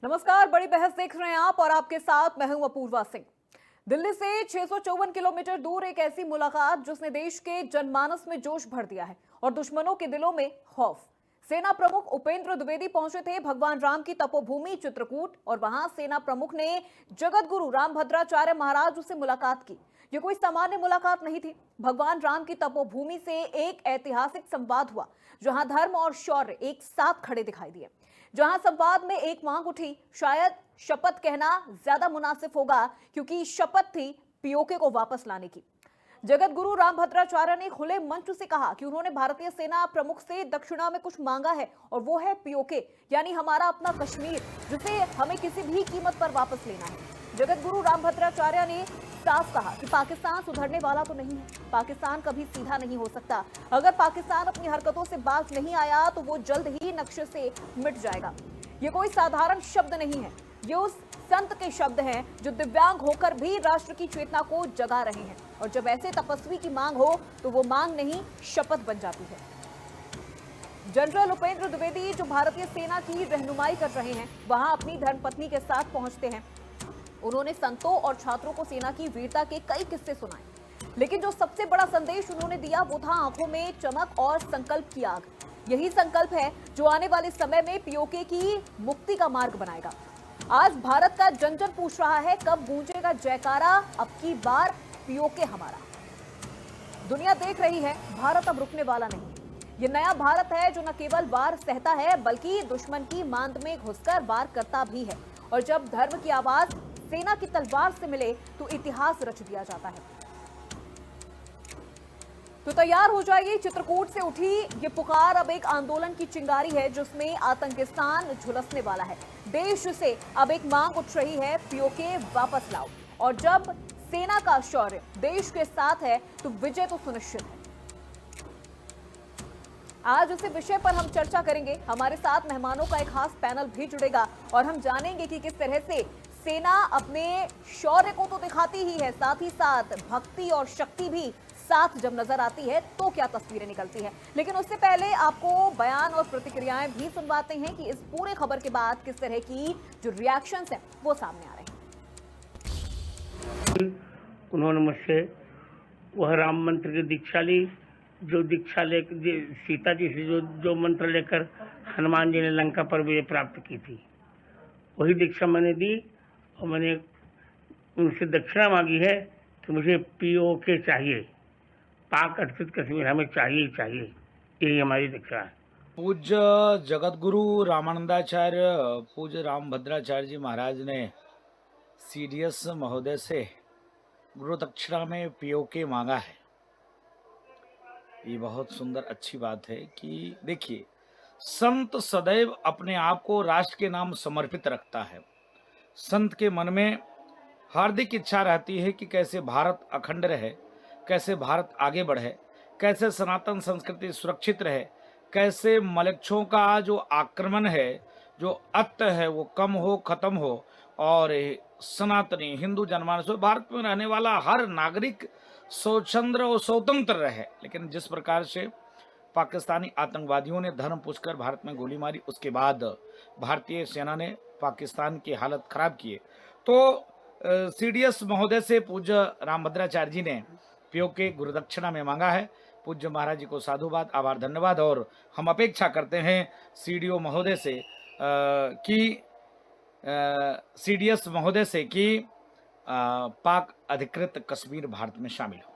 नमस्कार, बड़ी बहस देख रहे हैं आप और आपके साथ मैं हूं अपूर्वा सिंह। दिल्ली से 654 किलोमीटर दूर एक ऐसी मुलाकात जिसने देश के जनमानस में जोश भर दिया है और दुश्मनों के दिलों में खौफ। सेना प्रमुख उपेंद्र द्विवेदी पहुंचे थे भगवान राम की तपोभूमि चित्रकूट और वहां सेना प्रमुख ने जगत गुरु रामभद्राचार्य महाराज से मुलाकात की। ये कोई सामान्य मुलाकात नहीं थी। भगवान राम की तपोभूमि से एक ऐतिहासिक संवाद हुआ जहां धर्म और शौर्य एक साथ खड़े दिखाई दिए। जहां संवाद में एक मांग उठी, शायद शपथ कहना ज्यादा मुनासिब होगा क्योंकि शपथ थी पीओके को वापस लाने की। जगत गुरु रामभद्राचार्य ने खुले मंच से कहा कि उन्होंने भारतीय सेना प्रमुख से दक्षिणा में कुछ मांगा है और वो है पीओके, यानी हमारा अपना कश्मीर, जिसे हमें किसी भी कीमत पर वापस लेना है। जगत गुरु रामभद्राचार्य ने साफ कहा कि पाकिस्तान सुधरने वाला तो नहीं है, पाकिस्तान कभी सीधा नहीं हो सकता। अगर पाकिस्तान अपनी हरकतों से बाज नहीं आया तो वो जल्द ही नक्शे से मिट जाएगा। ये कोई साधारण शब्द नहीं है, ये उस संत के शब्द हैं जो दिव्यांग होकर भी राष्ट्र की चेतना को जगा रहे हैं। और जब ऐसे तपस्वी की मांग हो तो वो मांग नहीं, शपथ बन जाती है। जनरल उपेंद्र द्विवेदी जो भारतीय सेना की रहनुमाई कर रहे हैं, वहां अपनी धर्मपत्नी के साथ पहुंचते हैं। उन्होंने संतों और छात्रों को सेना की वीरता के कई किस्से सुनाए, लेकिन जो सबसे बड़ा संदेश उन्होंने दिया वो था आंखों में चमक और संकल्प की आग। यही संकल्प है जो आने वाले समय में पीओके की मुक्ति का मार्ग बनाएगा। आज भारत का जन जन पूछ रहा है कब गूंजेगा जयकारा, अब की बार पीओके हमारा। दुनिया देख रही है, भारत अब रुकने वाला नहीं। ये नया भारत है जो न केवल वार सहता है बल्कि दुश्मन की मांद में घुसकर वार करता भी है। और जब धर्म की आवाज सेना की तलवार से मिले तो इतिहास रच दिया जाता है। तो तैयार हो जाइए, चित्रकूट से उठी ये पुकार अब एक आंदोलन की चिंगारी है जिसमें आतंकिस्तान झुलसने वाला है। देश से अब एक मांग उठ रही है, पीओके वापस लाओ। और जब सेना का शौर्य देश के साथ है तो विजय तो सुनिश्चित है। आज इस विषय पर हम चर्चा करेंगे। हमारे साथ मेहमानों का एक खास पैनल भी जुड़ेगा और हम जानेंगे कि किस तरह से सेना अपने शौर्य को तो दिखाती ही है, साथ ही साथ भक्ति और शक्ति भी साथ जब नजर आती है तो क्या तस्वीरें निकलती है। लेकिन उससे पहले आपको बयान और प्रतिक्रियाएं भी सुनवाते हैं कि इस पूरे खबर के बाद किस तरह की जो रिएक्शंस हैं वो सामने आ रहे हैं। उन्होंने मुझसे वह राम मंत्र की दीक्षा ली, जो दीक्षा ले सीता जी से जो मंत्र लेकर हनुमान जी ने लंका पर विजय प्राप्त की थी, वही दीक्षा मैंने दी। और मैंने उनसे दक्षिणा मांगी है कि मुझे पीओके चाहिए, पाक अधिकृत कश्मीर हमें चाहिए चाहिए। यही हमारी दीक्षा है। पूज्य जगतगुरु रामानंदाचार्य पूज्य रामभद्राचार्य जी महाराज ने सीडीएस महोदय से गुरु दक्षिणा में पीओके मांगा है। ये बहुत सुंदर अच्छी बात है कि देखिए, संत सदैव अपने आप को राष्ट्र के नाम समर्पित रखता है। संत के मन में हार्दिक इच्छा रहती है कि कैसे भारत अखंड रहे, कैसे भारत आगे बढ़े, कैसे सनातन संस्कृति सुरक्षित रहे, कैसे मलेच्छों का जो आक्रमण है, जो अत्त है वो कम हो, खत्म हो और सनातनी हिंदू जनमानस भारत में रहने वाला हर नागरिक स्वतंत्र और स्वतंत्र रहे। लेकिन जिस प्रकार से पाकिस्तानी आतंकवादियों ने धर्म पूछकर भारत में गोली मारी, उसके बाद भारतीय सेना ने पाकिस्तान की हालत खराब की, तो सीडीएस महोदय से पूज्य रामभद्राचार्य जी ने पीओके गुरुदक्षिणा में मांगा है। पूज्य महाराज जी को साधुवाद, आभार, धन्यवाद। और हम अपेक्षा करते हैं सीडीओ महोदय से कि सीडीएस महोदय से कि पाक अधिकृत कश्मीर भारत में शामिल हो।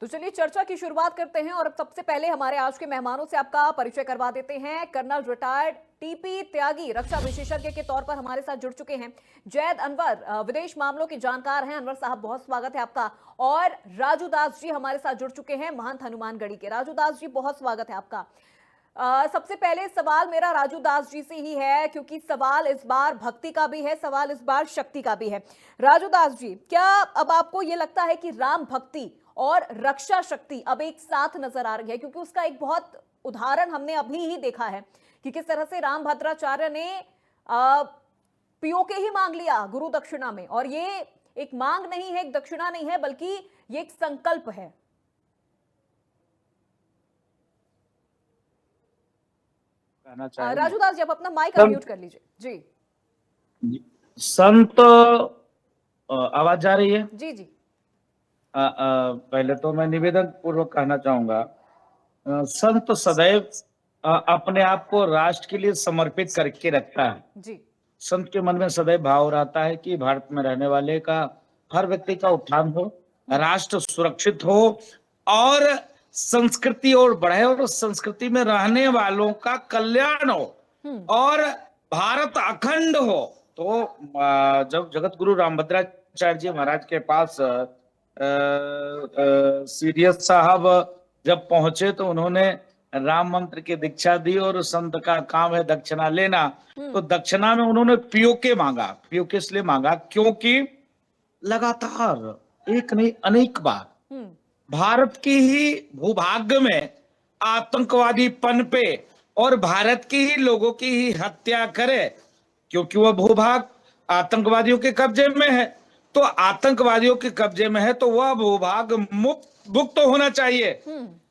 तो चलिए चर्चा की शुरुआत करते हैं और अब सबसे पहले हमारे आज के मेहमानों से आपका परिचय करवा देते हैं। कर्नल रिटायर्ड टीपी त्यागी रक्षा विशेषज्ञ के तौर पर हमारे साथ जुड़ चुके हैं। जैद अनवर विदेश मामलों के जानकार हैं। अनवर साहब, बहुत स्वागत है आपका। और राजू दास जी हमारे साथ जुड़ चुके हैं, महंत हनुमानगढ़ी के। राजू दास जी, बहुत स्वागत है आपका। सबसे पहले सवाल मेरा राजू दास जी से ही है क्योंकि सवाल इस बार भक्ति का भी है, सवाल इस बार शक्ति का भी है। राजू दास जी, क्या अब आपको ये लगता है कि राम भक्ति और रक्षा शक्ति अब एक साथ नजर आ रही है? क्योंकि उसका एक बहुत उदाहरण हमने अभी ही देखा है कि किस तरह से रामभद्राचार्य ने पीओके ही मांग लिया गुरु दक्षिणा में। और ये एक मांग नहीं है, एक दक्षिणा नहीं है, बल्कि ये एक संकल्प है। कहना चाहेंगे। राजू दास जी, आप अपना माइक संत अनम्यूट कर लीजिए जी। संत आवाज जा रही है? जी जी। पहले तो मैं निवेदन पूर्वक कहना चाहूंगा, संत सदैव अपने आप को राष्ट्र के लिए समर्पित करके रखता है। जी। संत के मन में सदैव भाव रहता है कि भारत में रहने वाले का, हर व्यक्ति का उत्थान हो, राष्ट्र सुरक्षित हो और संस्कृति और बढ़े और संस्कृति में रहने वालों का कल्याण हो और भारत अखंड हो। तो जब जगत गुरु रामभद्राचार्य जी महाराज के पास सीडीएस साहब जब पहुंचे तो उन्होंने राम मंत्र की दीक्षा दी और संत का काम है दक्षिणा लेना। तो दक्षिणा में उन्होंने पीओके मांगा। पीओके इसलिए मांगा क्योंकि लगातार एक नहीं अनेक बार भारत की ही भूभाग में आतंकवादी पनपे और भारत के ही लोगों की ही हत्या करे, क्योंकि वह भूभाग आतंकवादियों के कब्जे में है। तो आतंकवादियों के कब्जे में है तो वह भूभाग मुक्त होना चाहिए।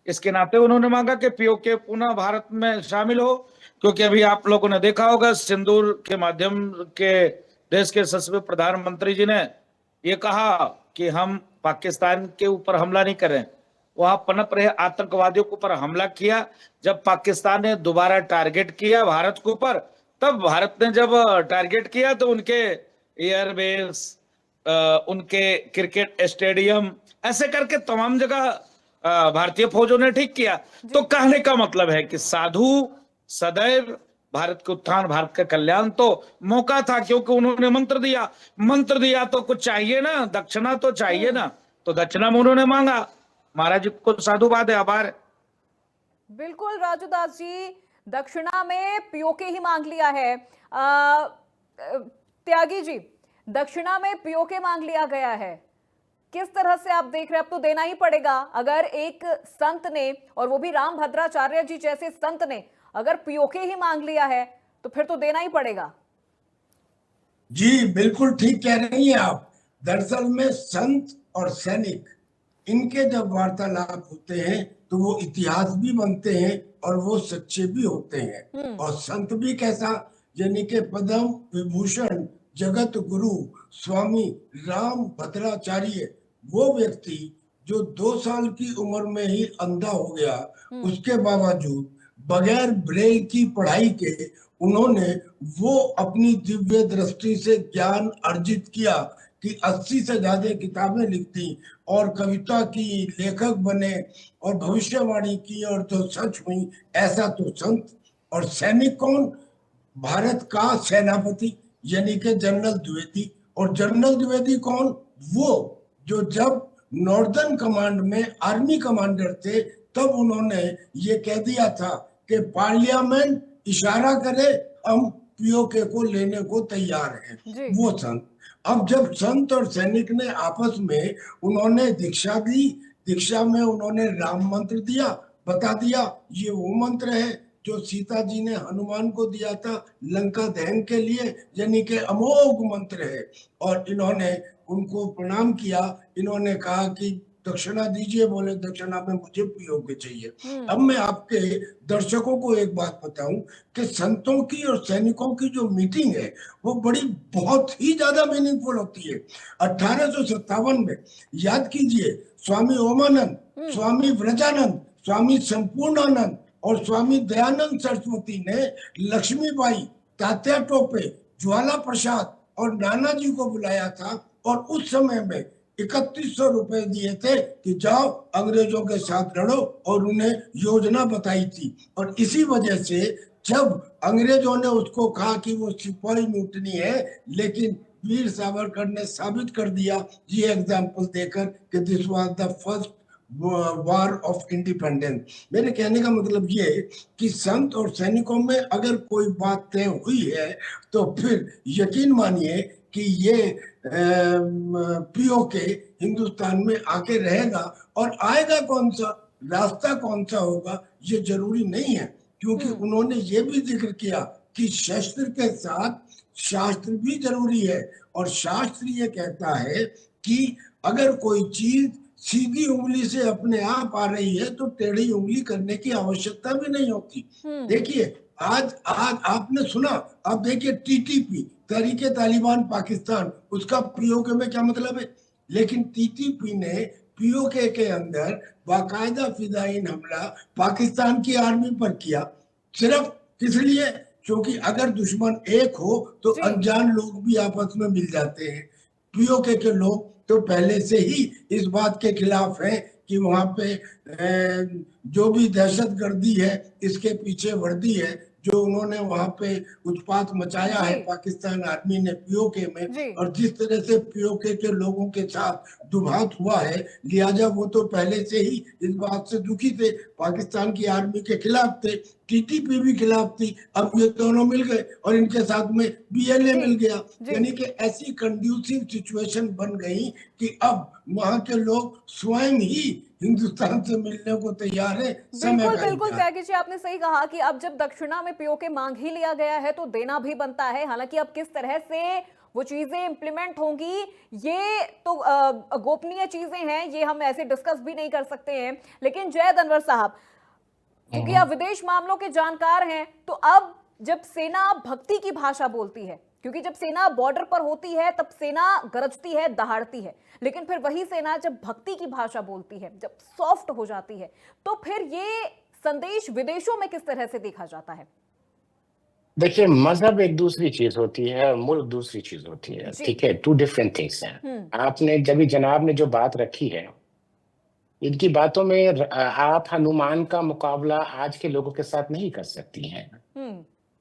इसके नाते उन्होंने मांगा कि पीओके पुनः भारत में शामिल हो, क्योंकि अभी आप लोगों ने देखा होगा सिंदूर के माध्यम के देश के यशस्वी प्रधानमंत्री जी ने ये कहा कि हम पाकिस्तान के ऊपर हमला नहीं करें, वहां पनप रहे आतंकवादियों के ऊपर हमला किया। जब पाकिस्तान ने दोबारा टारगेट किया भारत के ऊपर, तब भारत ने जब टारगेट किया तो उनके एयरबेस, उनके क्रिकेट स्टेडियम, ऐसे करके तमाम जगह भारतीय फौजों ने ठीक किया। तो कहने का मतलब है कि साधु सदैव भारत के उत्थान, भारत का कल्याण। तो मौका था क्योंकि उन्होंने मंत्र दिया तो कुछ चाहिए ना, दक्षिणा तो चाहिए ना, तो दक्षिणा में उन्होंने मांगा। महाराज जी को साधुवाद है, आभार है। बिल्कुल राजू दास जी, दक्षिणा में पीओके ही मांग लिया है। त्यागी जी, दक्षिणा में पीओके मांग लिया गया है, किस तरह से आप देख रहे हैं? अब तो देना ही पड़ेगा। अगर एक संत ने, और वो भी रामभद्राचार्य जी जैसे संत ने, अगर पीओके ही मांग लिया है तो फिर तो देना ही पड़ेगा। जी बिल्कुल ठीक कह रही हैं आप। दरअसल में संत और सैनिक, इनके जब वार्तालाप होते हैं तो वो इतिहास भी बनते हैं और वो सच्चे भी होते हैं। और संत भी कैसा, यानी के पद्म विभूषण जगत गुरु स्वामी राम भद्राचार्य, वो व्यक्ति जो 2 साल की उम्र में ही अंधा हो गया, उसके बावजूद बगैर ब्रेल की पढ़ाई के उन्होंने वो अपनी दिव्य दृष्टि से ज्ञान अर्जित किया कि 80 से ज्यादा किताबें लिखती और कविता की लेखक बने और भविष्यवाणी की और जो सच हुई। ऐसा तो संत। और सैनिक कौन? भारत का सेनापति यानी कि जनरल द्विवेदी। और जनरल द्विवेदी कौन? वो जो जब नॉर्दर्न कमांड में आर्मी कमांडर थे तब उन्होंने ये कह दिया था कि पार्लियामेंट इशारा करे, हम पीओके को लेने को तैयार हैं। वो संत। अब जब संत और सैनिक ने आपस में उन्होंने दीक्षा दी, दीक्षा में उन्होंने राम मंत्र दिया, बता दिया ये वो मंत्र है जो सीता जी ने हनुमान को दिया था लंका दहन के लिए, यानी कि अमोघ मंत्र है। और इन्होंने उनको प्रणाम किया, इन्होंने कहा कि दक्षिणा दीजिए, बोले दक्षिणा में मुझे पीओके चाहिए। अब मैं आपके दर्शकों को एक बात बताऊं कि संतों की और सैनिकों की जो मीटिंग है वो बहुत ही ज्यादा मीनिंगफुल होती है। 1857 में याद कीजिए, स्वामी ओमानंद, स्वामी व्रजानंद, स्वामी संपूर्णानंद और स्वामी दयानंद सरस्वती ने लक्ष्मीबाई, तात्या टोपे, ज्वाला प्रसाद और नाना जी को बुलाया था और उस समय में 3100 रुपए दिए थे कि जाओ अंग्रेजों के साथ लड़ो, और उन्हें योजना बताई थी। और इसी वजह से जब अंग्रेजों ने उसको कहा कि वो सिपाही म्यूटनी है, लेकिन वीर सावरकर ने साबित कर दिया ये एग्जाम्पल देकर कि this was the first war of independence. मेरे कहने का मतलब ये कि संत और सैनिकों में अगर कोई बात तय हुई है तो फिर यकीन मानिए कि ये पीओके हिंदुस्तान में आके रहेगा। और आएगा कौन सा, रास्ता कौन सा होगा, ये जरूरी नहीं है, क्योंकि उन्होंने ये भी जिक्र किया कि शस्त्र के साथ शास्त्र भी जरूरी है। और शास्त्र ये कहता है कि अगर कोई चीज सीधी उंगली से अपने आप आ रही है तो टेढ़ी उंगली करने की आवश्यकता भी नहीं होती। देखिए आज आज आपने सुना, आप देखिए टीटीपी, तहरीके तालिबान पाकिस्तान, उसका पीओके में क्या मतलब है? लेकिन टीटीपी ने पीओके के अंदर बाकायदा फिदायीन हमला पाकिस्तान की आर्मी पर किया, सिर्फ किस लिए? क्योंकि अगर दुश्मन एक हो तो जी। अनजान लोग भी आपस में मिल जाते हैं। पीओके के लोग तो पहले से ही इस बात के खिलाफ हैं कि वहां पे जो भी दहशतगर्दी है इसके पीछे वर्दी है, जो उन्होंने वहां पे उत्पात मचाया है जी। पाकिस्तान आर्मी ने पीओके जी। में, और जिस तरह से पीओके के लोगों के साथ दुर्भात हुआ है, लिहाजा वो तो पहले से ही इस बात से दुखी थे, पाकिस्तान की आर्मी के खिलाफ थे, टीटीपी भी खिलाफ थी। अब ये दोनों मिल गए और इनके साथ में बीएलए जी। मिल गया, जी। यानी कि ऐसी कंड्यूसिव सिचुएशन बन गई कि अब वहां के लोग स्वयं ही हिंदुस्तान से मिलने को तैयार है। समय बिल्कुल का बिल्कुल इंतजार। त्यागी जी, आपने सही कहा कि अब जब दक्षिणा में पीओके मांग ही लिया गया है तो देना भी बनता है। हालांकि अब किस तरह से वो चीजें इंप्लीमेंट होंगी ये तो गोपनीय चीजें हैं, ये हम ऐसे डिस्कस भी नहीं कर सकते हैं। लेकिन जैद अनवर साहब, क्योंकि आप विदेश मामलों के जानकार हैं, तो अब जब सेना भक्ति की भाषा बोलती है, क्योंकि जब सेना बॉर्डर पर होती है तब सेना गरजती है, दहाड़ती है, लेकिन फिर वही सेना जब भक्ति की भाषा बोलती है, जब सॉफ्ट हो जाती है, तो फिर ये संदेश विदेशों में किस तरह से देखा जाता है? देखिए, मजहब एक दूसरी चीज होती है और मुल्क दूसरी चीज होती है, जी। ठीक है, टू डिफरेंट थिंग्स हैं। आपने जब जनाब ने जो बात रखी है, इनकी बातों में आप हनुमान का मुकाबला आज के लोगों के साथ नहीं कर सकती हैं,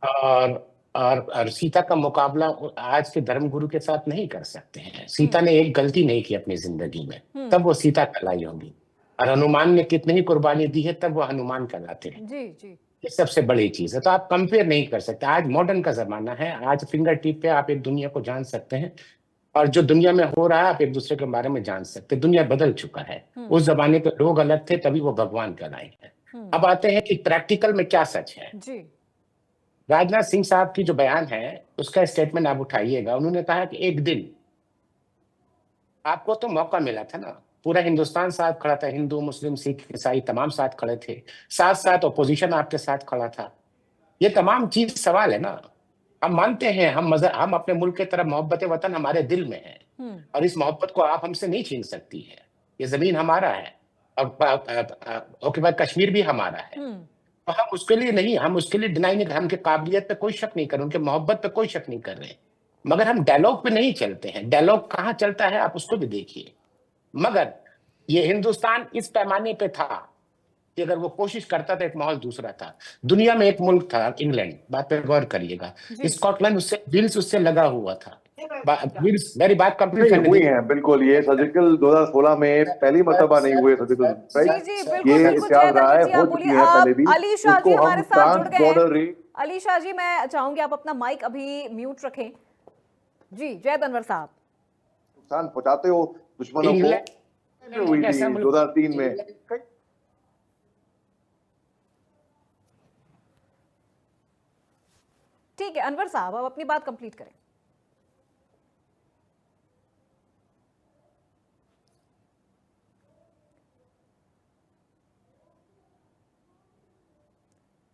और और सीता का मुकाबला आज के धर्मगुरु के साथ नहीं कर सकते हैं। सीता ने एक गलती नहीं की अपनी जिंदगी में, तब वो सीता कहलाई होंगी, और हनुमान ने कितनी ही कुर्बानी दी है तब वो हनुमान कहलाते हैं। जी जी। ये सबसे बड़ी चीज है, तो आप कंपेयर नहीं कर सकते। आज मॉडर्न का जमाना है, आज फिंगर टिप पे आप एक दुनिया को जान सकते हैं, और जो दुनिया में हो रहा है आप एक दूसरे के बारे में जान सकते हैं। दुनिया बदल चुका है, उस जमाने के लोग अलग थे, तभी वो भगवान कहलाए हैं। अब आते हैं कि प्रैक्टिकल में क्या सच है। जी। राजनाथ सिंह साहब की जो बयान है उसका स्टेटमेंट आप उठाइएगा। उन्होंने कहा कि एक दिन आपको तो मौका मिला था ना, पूरा हिंदुस्तान साथ खड़ा था, हिंदू मुस्लिम सिख ईसाई तमाम साथ खड़े थे, साथ साथ ऑपोजिशन आपके साथ खड़ा था। ये तमाम चीज सवाल है ना। हम मानते हैं, हम अपने मुल्क की तरफ मोहब्बत वतन हमारे दिल में है, और इस मोहब्बत को आप हमसे नहीं छीन सकती है। ये जमीन हमारा है, और ओके भाई कश्मीर भी हमारा है, तो हम उसके लिए नहीं, हम उसके लिए डिनाई नहीं, हम के काबिलियत पे कोई शक नहीं कर रहे, उनके मोहब्बत पे कोई शक नहीं कर रहे, मगर हम डायलॉग पे नहीं चलते हैं। डायलॉग कहाँ चलता है आप उसको भी देखिए। मगर ये हिंदुस्तान इस पैमाने पे था कि अगर वो कोशिश करता था, एक माहौल दूसरा था। दुनिया में एक मुल्क था इंग्लैंड, बात पे गौर करिएगा, स्कॉटलैंड उससे विल्स उससे लगा हुआ था। मेरी बात कंप्लीट करने हुई है, बिल्कुल। ये सर्जिकल 2016 में पहली मर्तबा नहीं हुए सर्जिकल जी स्ट्राइक। जी बिल्कुल ये बिल्कुल। इतिहास जय रहा है, जी, आप हो चुकी बोलिए। है पहले भी। अली शाह जी उसको हमारे हम साथ जुड़ गए ट्रांसबॉर्डर हैं। अली शाह जी, मैं चाहूंगी आप अपना माइक अभी म्यूट रखें। जी जैद अनवर साहब, नुकसान पहुंचाते हो दुश्मनों को। हुई थी 2003 में। ठीक है अनवर साहब, आप अपनी बात कंप्लीट करें।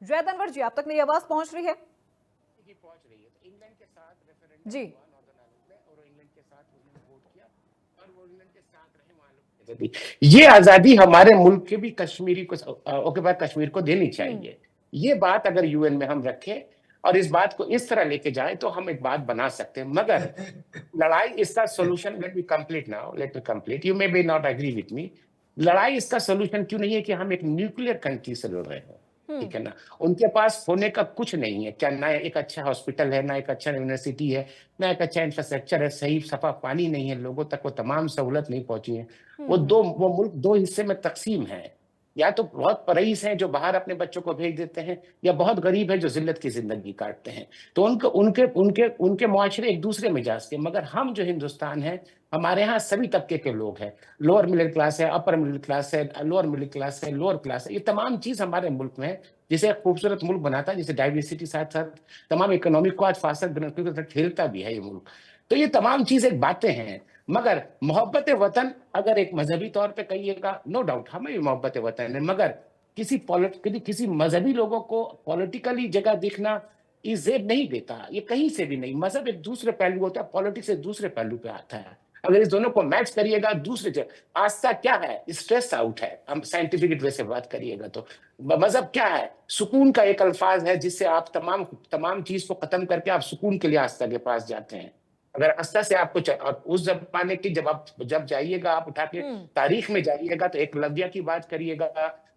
जैद अनवर जी, आप तक मेरी आवाज पहुंच रही है? इंग्लैंड के साथ रेफरेंडम जी। हुआ नॉर्दर्न आयरलैंड में, और इंग्लैंड के साथ उन्होंने वोट किया, और वो इंग्लैंड के साथ रहे वहां लोग। ये आजादी हमारे मुल्क के भी कश्मीरी को, ओके बात कश्मीर को देनी चाहिए। ये बात अगर यूएन में हम रखें और इस बात को इस तरह लेके जाएं तो हम एक बात बना सकते हैं। मगर लड़ाई इसका solution, let me complete now, let me complete, you may be not agree with me. लड़ाई इसका सोल्यूशन क्यों नहीं है कि हम एक न्यूक्लियर कंट्री से लड़ रहे हैं, ठीक है ना। उनके पास होने का कुछ नहीं है, क्या ना एक अच्छा हॉस्पिटल है, ना एक अच्छा यूनिवर्सिटी है, ना एक अच्छा इंफ्रास्ट्रक्चर है, सही सफा पानी नहीं है, लोगों तक वो तमाम सहूलत नहीं पहुंची है। वो मुल्क दो हिस्से में तकसीम है, या तो बहुत रईस हैं जो बाहर अपने बच्चों को भेज देते हैं, या बहुत गरीब है जो जिल्लत की जिंदगी काटते हैं। तो उनके मुआशरे एक दूसरे मिजाज के। मगर हम जो हिंदुस्तान है, हमारे यहाँ सभी तबके के लोग हैं, लोअर मिडिल क्लास है, अपर मिडिल क्लास है, लोअर मिडिल क्लास है, लोअर क्लास है, ये तमाम चीज हमारे मुल्क में है, जिसे एक खूबसूरत मुल्क बनाता है, जिसे डाइवर्सिटी साथ साथ तमाम इकोनॉमिक को आज फास्ट खेलता भी है ये मुल्क। तो ये तमाम चीजें बातें हैं। मगर मोहब्बत वतन अगर एक मजहबी तौर पे कहिएगा, नो डाउट हमें भी मोहब्बत वतन है, मगर किसी मजहबी लोगों को पॉलिटिकली जगह देखना इज्जत नहीं देता, ये कहीं से भी नहीं। मजहब एक दूसरे पहलू होता है, पॉलिटिक्स एक दूसरे पहलू पे आता है। अगर इस दोनों को मैच करिएगा दूसरे जगह, आस्था क्या है? स्ट्रेस आउट है, हम साइंटिफिक वे से बात करिएगा तो। मजहब क्या है? सुकून का एक अल्फाज है जिससे आप तमाम चीज को खत्म करके आप सुकून के लिए आस्था के पास जाते हैं। अगर आस्था से आपको और उस जमाने की जब जाइएगा, आप उठा के तारीख में जाइएगा तो एकलव्य की बात करिएगा,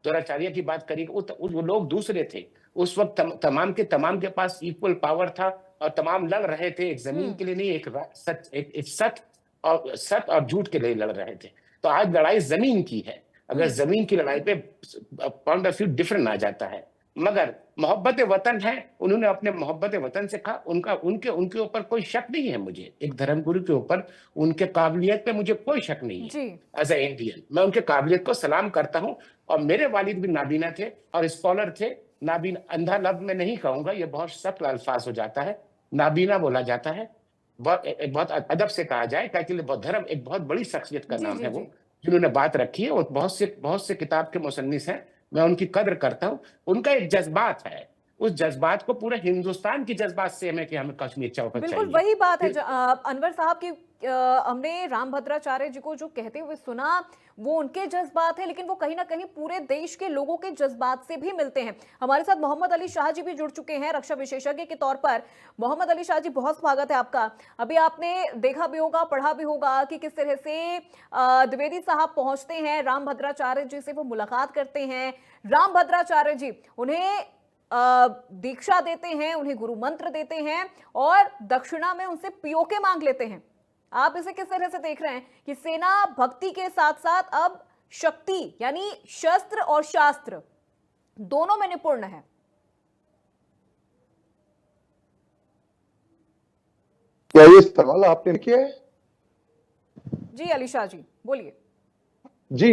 द्रोणाचार्य की बात करिएगा, वो लोग दूसरे थे। उस वक्त तमाम के पास इक्वल पावर था और तमाम लड़ रहे थे एक जमीन के लिए नहीं, एक सत्य और झूठ के लिए लड़ रहे थे। तो आज लड़ाई जमीन की है। अगर जमीन की लड़ाई पे पॉइंट ऑफ व्यू डिफरेंट आ जाता है, मगर मोहब्बत वतन है, उन्होंने अपने मोहब्बत वतन से कहा। उनके ऊपर कोई शक नहीं है मुझे, एक धर्मगुरु के ऊपर उनके काबिलियत पे मुझे कोई शक नहीं है। एज ए इंडियन मैं उनके काबिलियत को सलाम करता हूँ। और मेरे वालिद भी नाबीना थे और स्कॉलर थे। नाबीना अंधा लफ्ज में नहीं कहूंगा, ये बहुत सख्त अल्फाज हो जाता है, नाबीना बोला जाता है, बहुत अदब से कहा जाए, ताकि धर्म एक बहुत बड़ी शख्सियत का नाम है वो, जिन्होंने बात रखी है। और बहुत से किताब के मुसन्निफ हैं, मैं उनकी कद्र करता हूँ। उनका एक जज्बात है, उस जज्बात को पूरे हिंदुस्तान की जज्बात से हमें कि हमें कश्मीर चौपट चाहिए। बिल्कुल वही बात है अनवर साहब की। हमने रामभद्राचार्य जी को जो कहते हुए सुना, वो उनके जज्बात है, लेकिन वो कहीं ना कहीं पूरे देश के लोगों के जज्बात से भी मिलते हैं। हमारे साथ मोहम्मद अली शाह जी भी जुड़ चुके हैं रक्षा विशेषज्ञ के तौर पर। मोहम्मद अली शाह जी, बहुत स्वागत है आपका। अभी आपने देखा भी होगा, पढ़ा भी होगा कि किस तरह से द्विवेदी साहब पहुंचते हैं, रामभद्राचार्य जी से वो मुलाकात करते हैं। रामभद्राचार्य जी उन्हें दीक्षा देते हैं, उन्हें गुरु मंत्र देते हैं और दक्षिणा में उनसे पीओके मांग लेते हैं। आप इसे किस तरह से देख रहे हैं कि सेना भक्ति के साथ साथ अब शक्ति यानी शस्त्र और शास्त्र दोनों में निपुण है? क्या ये सवाल आपने किया है? जी अली शाह जी बोलिए। जी,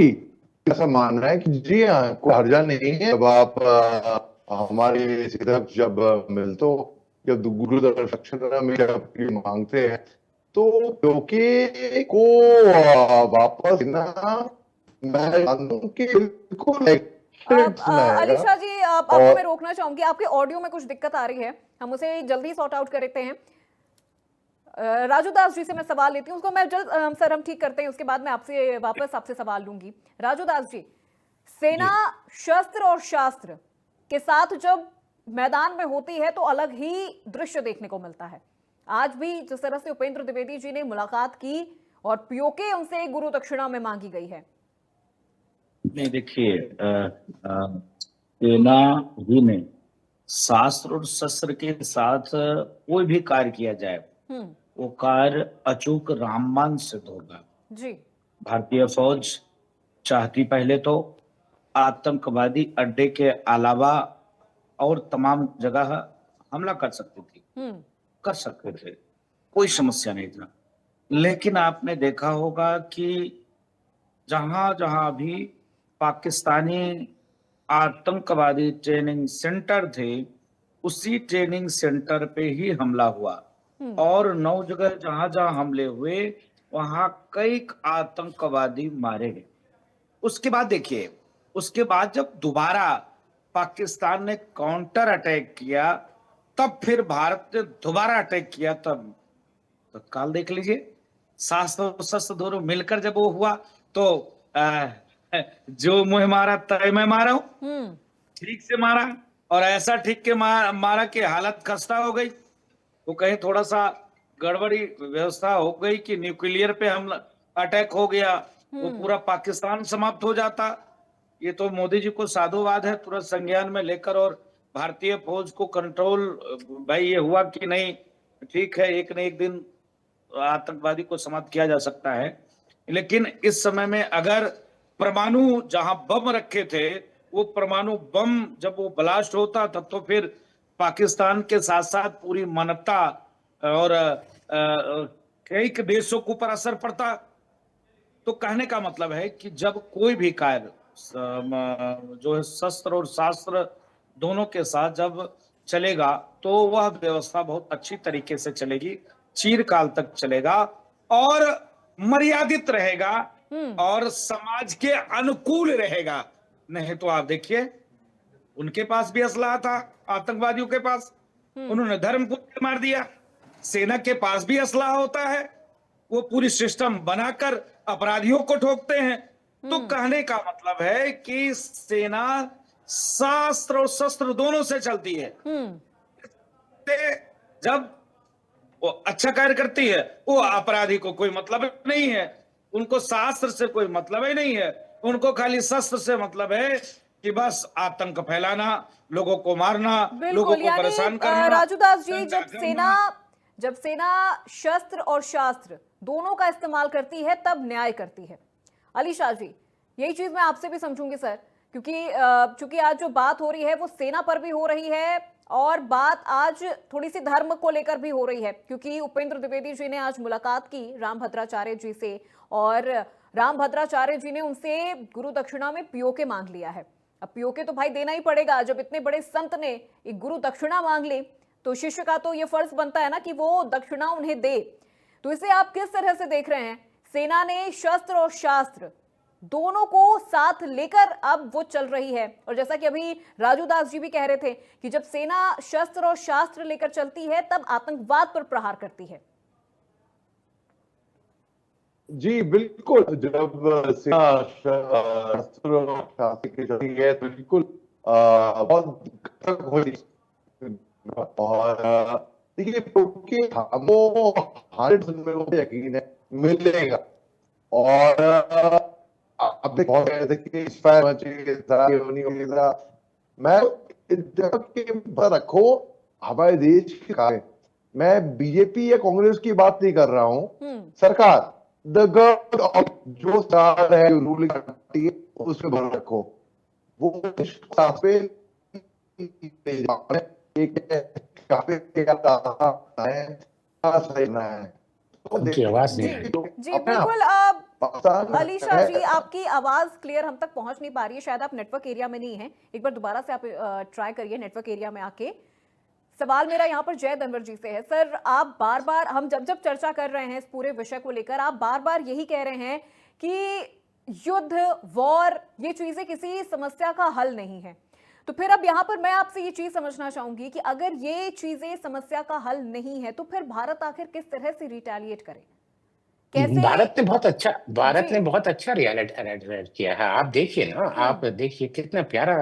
ऐसा मान रहा है कि जी हाँ, कोई हर्जा नहीं है। जब आप हमारे सिद्धक जब मिलते हो, जब गुरु दक्षिणा में जब मांगते हैं, तो क्योंकि को वापस ना, मैं जानता हूं कि बिल्कुल अली शाह जी, आपको मैं रोकना चाहूंगी, आपके ऑडियो में कुछ दिक्कत आ रही है, हम उसे जल्दी सॉर्ट आउट करते हैं। राजू दास जी से मैं सवाल लेती हूँ, उसको मैं जल्द सर हम ठीक करते हैं, उसके बाद मैं आपसे सवाल लूंगी। राजू दास जी, सेना शस्त्र और शास्त्र के साथ जब मैदान में होती है तो अलग ही दृश्य देखने को मिलता है। आज भी जिस तरह से उपेंद्र द्विवेदी जी ने मुलाकात की और पीओके उनसे गुरु दक्षिणा में मांगी गई है। नहीं, देखिए, सेना ही नहीं, शास्त्र और शस्त्र के साथ कोई भी कार्य किया जाए वो कार्य अचूक रामबाण सिद्ध होगा जी। भारतीय फौज चाहती पहले तो आतंकवादी अड्डे के अलावा और तमाम जगह हमला कर सकती थी, कर सकते थे, कोई समस्या नहीं था। लेकिन आपने देखा होगा कि जहां जहां भी पाकिस्तानी आतंकवादी ट्रेनिंग सेंटर थे, उसी ट्रेनिंग सेंटर पे ही हमला हुआ और 9 जगह जहां जहां हमले हुए वहां कई आतंकवादी मारे गए। उसके बाद देखिए, उसके बाद जब दोबारा पाकिस्तान ने काउंटर अटैक किया, तब फिर भारत ने दोबारा अटैक किया, तब तत्काल देख लीजिए, शास्त्र और शस्त्र दोनों मिलकर जब वो हुआ तो जो मुँह मारा तय मैं मारा हूं, ठीक से मारा और ऐसा ठीक के मारा कि हालत खस्ता हो गई। तो कहीं थोड़ा सा गड़बड़ी व्यवस्था हो गई कि न्यूक्लियर पे हमला अटैक हो गया, वो पूरा पाकिस्तान समाप्त हो जाता। ये तो मोदी जी को साधुवाद है, तुरंत संज्ञान में लेकर और भारतीय फौज को कंट्रोल, भाई ये हुआ कि नहीं, ठीक है, एक न एक दिन आतंकवादी को समाप्त किया जा सकता है। लेकिन इस समय में अगर परमाणु जहां बम रखे थे, वो परमाणु बम जब वो ब्लास्ट होता तब तो फिर पाकिस्तान के साथ साथ पूरी मानवता और कई देशों के ऊपर असर पड़ता। तो कहने का मतलब है कि जब कोई भी कार्य जो है शस्त्र और शास्त्र दोनों के साथ जब चलेगा तो वह व्यवस्था बहुत अच्छी तरीके से चलेगी, चिरकाल तक चलेगा और मर्यादित रहेगा और समाज के अनुकूल रहेगा। नहीं तो आप देखिए उनके पास भी असलहा था, आतंकवादियों के पास, उन्होंने धर्म को मार दिया। सेना के पास भी असलहा होता है, वो पूरी सिस्टम बनाकर अपराधियों को ठोकते हैं। तो कहने का मतलब है कि सेना शास्त्र और शस्त्र दोनों से चलती है। जब वो अच्छा कार्य करती है, वो अपराधी को कोई मतलब नहीं है, उनको शास्त्र से कोई मतलब ही नहीं है, उनको खाली शस्त्र से मतलब है कि बस आतंक फैलाना, लोगों को मारना, लोगों बिल्कुल, को परेशान करना। राजूदास जी, दंगा जब सेना शस्त्र और शास्त्र दोनों का इस्तेमाल करती है तब न्याय करती है। अली शाह जी, यही चीज मैं आपसे भी समझूंगी सर, क्योंकि चूंकि आज जो बात हो रही है वो सेना पर भी हो रही है और बात आज थोड़ी सी धर्म को लेकर भी हो रही है, क्योंकि उपेंद्र द्विवेदी जी ने आज मुलाकात की रामभद्राचार्य जी से और रामभद्राचार्य जी ने उनसे गुरु दक्षिणा में पीओके मांग लिया है। अब पीओके तो भाई देना ही पड़ेगा, जब इतने बड़े संत ने एक गुरु दक्षिणा मांग ली तो शिष्य का तो ये फर्ज बनता है ना कि वो दक्षिणा उन्हें दे। तो इसे आप किस तरह से देख रहे हैं? सेना ने शस्त्र और शास्त्र दोनों को साथ लेकर अब वो चल रही है, और जैसा कि अभी राजूदास जी भी कह रहे थे कि जब सेना शस्त्र और शास्त्र लेकर चलती है तब आतंकवाद पर प्रहार करती है। जी बिल्कुल, जब सेना शस्त्र और शास्त्र की चलती है तो बिल्कुल बहुत घातक हो रही है। और देखिए, क्योंकि हमको 100% में वो यकीन है मिलेगा। और अब बहुत देखिए मैं रखो हमारे देश के कार्य, मैं बीजेपी या कांग्रेस की बात नहीं कर रहा हूँ, सरकार द गवर्नमेंट जो सरकार है, रूलिंग पार्टी है, उसमें भर रखो। वो उनकी आवाज नहीं आई। जी बिल्कुल। अली शाह जी, आपकी आवाज क्लियर हम तक पहुंच नहीं पा रही है, शायद आप नेटवर्क एरिया में नहीं है। एक बार दोबारा से आप ट्राई करिए नेटवर्क एरिया में आके। सवाल मेरा यहाँ पर जय दनवर जी से है। सर, आप बार बार, हम जब जब चर्चा कर रहे हैं इस पूरे विषय को लेकर, आप बार बार यही कह रहे हैं कि युद्ध, वॉर, ये चीजें किसी समस्या का हल नहीं है। तो फिर अब यहाँ पर मैं आपसे ये चीज समझना चाहूंगी कि अगर ये चीजें समस्या का हल नहीं है तो फिर भारत आखिर किस तरह से रिटेलिएट करे? कैसे? भारत ने बहुत अच्छा रिएक्ट किया है। आप देखिए ना, आप देखिए कितना प्यारा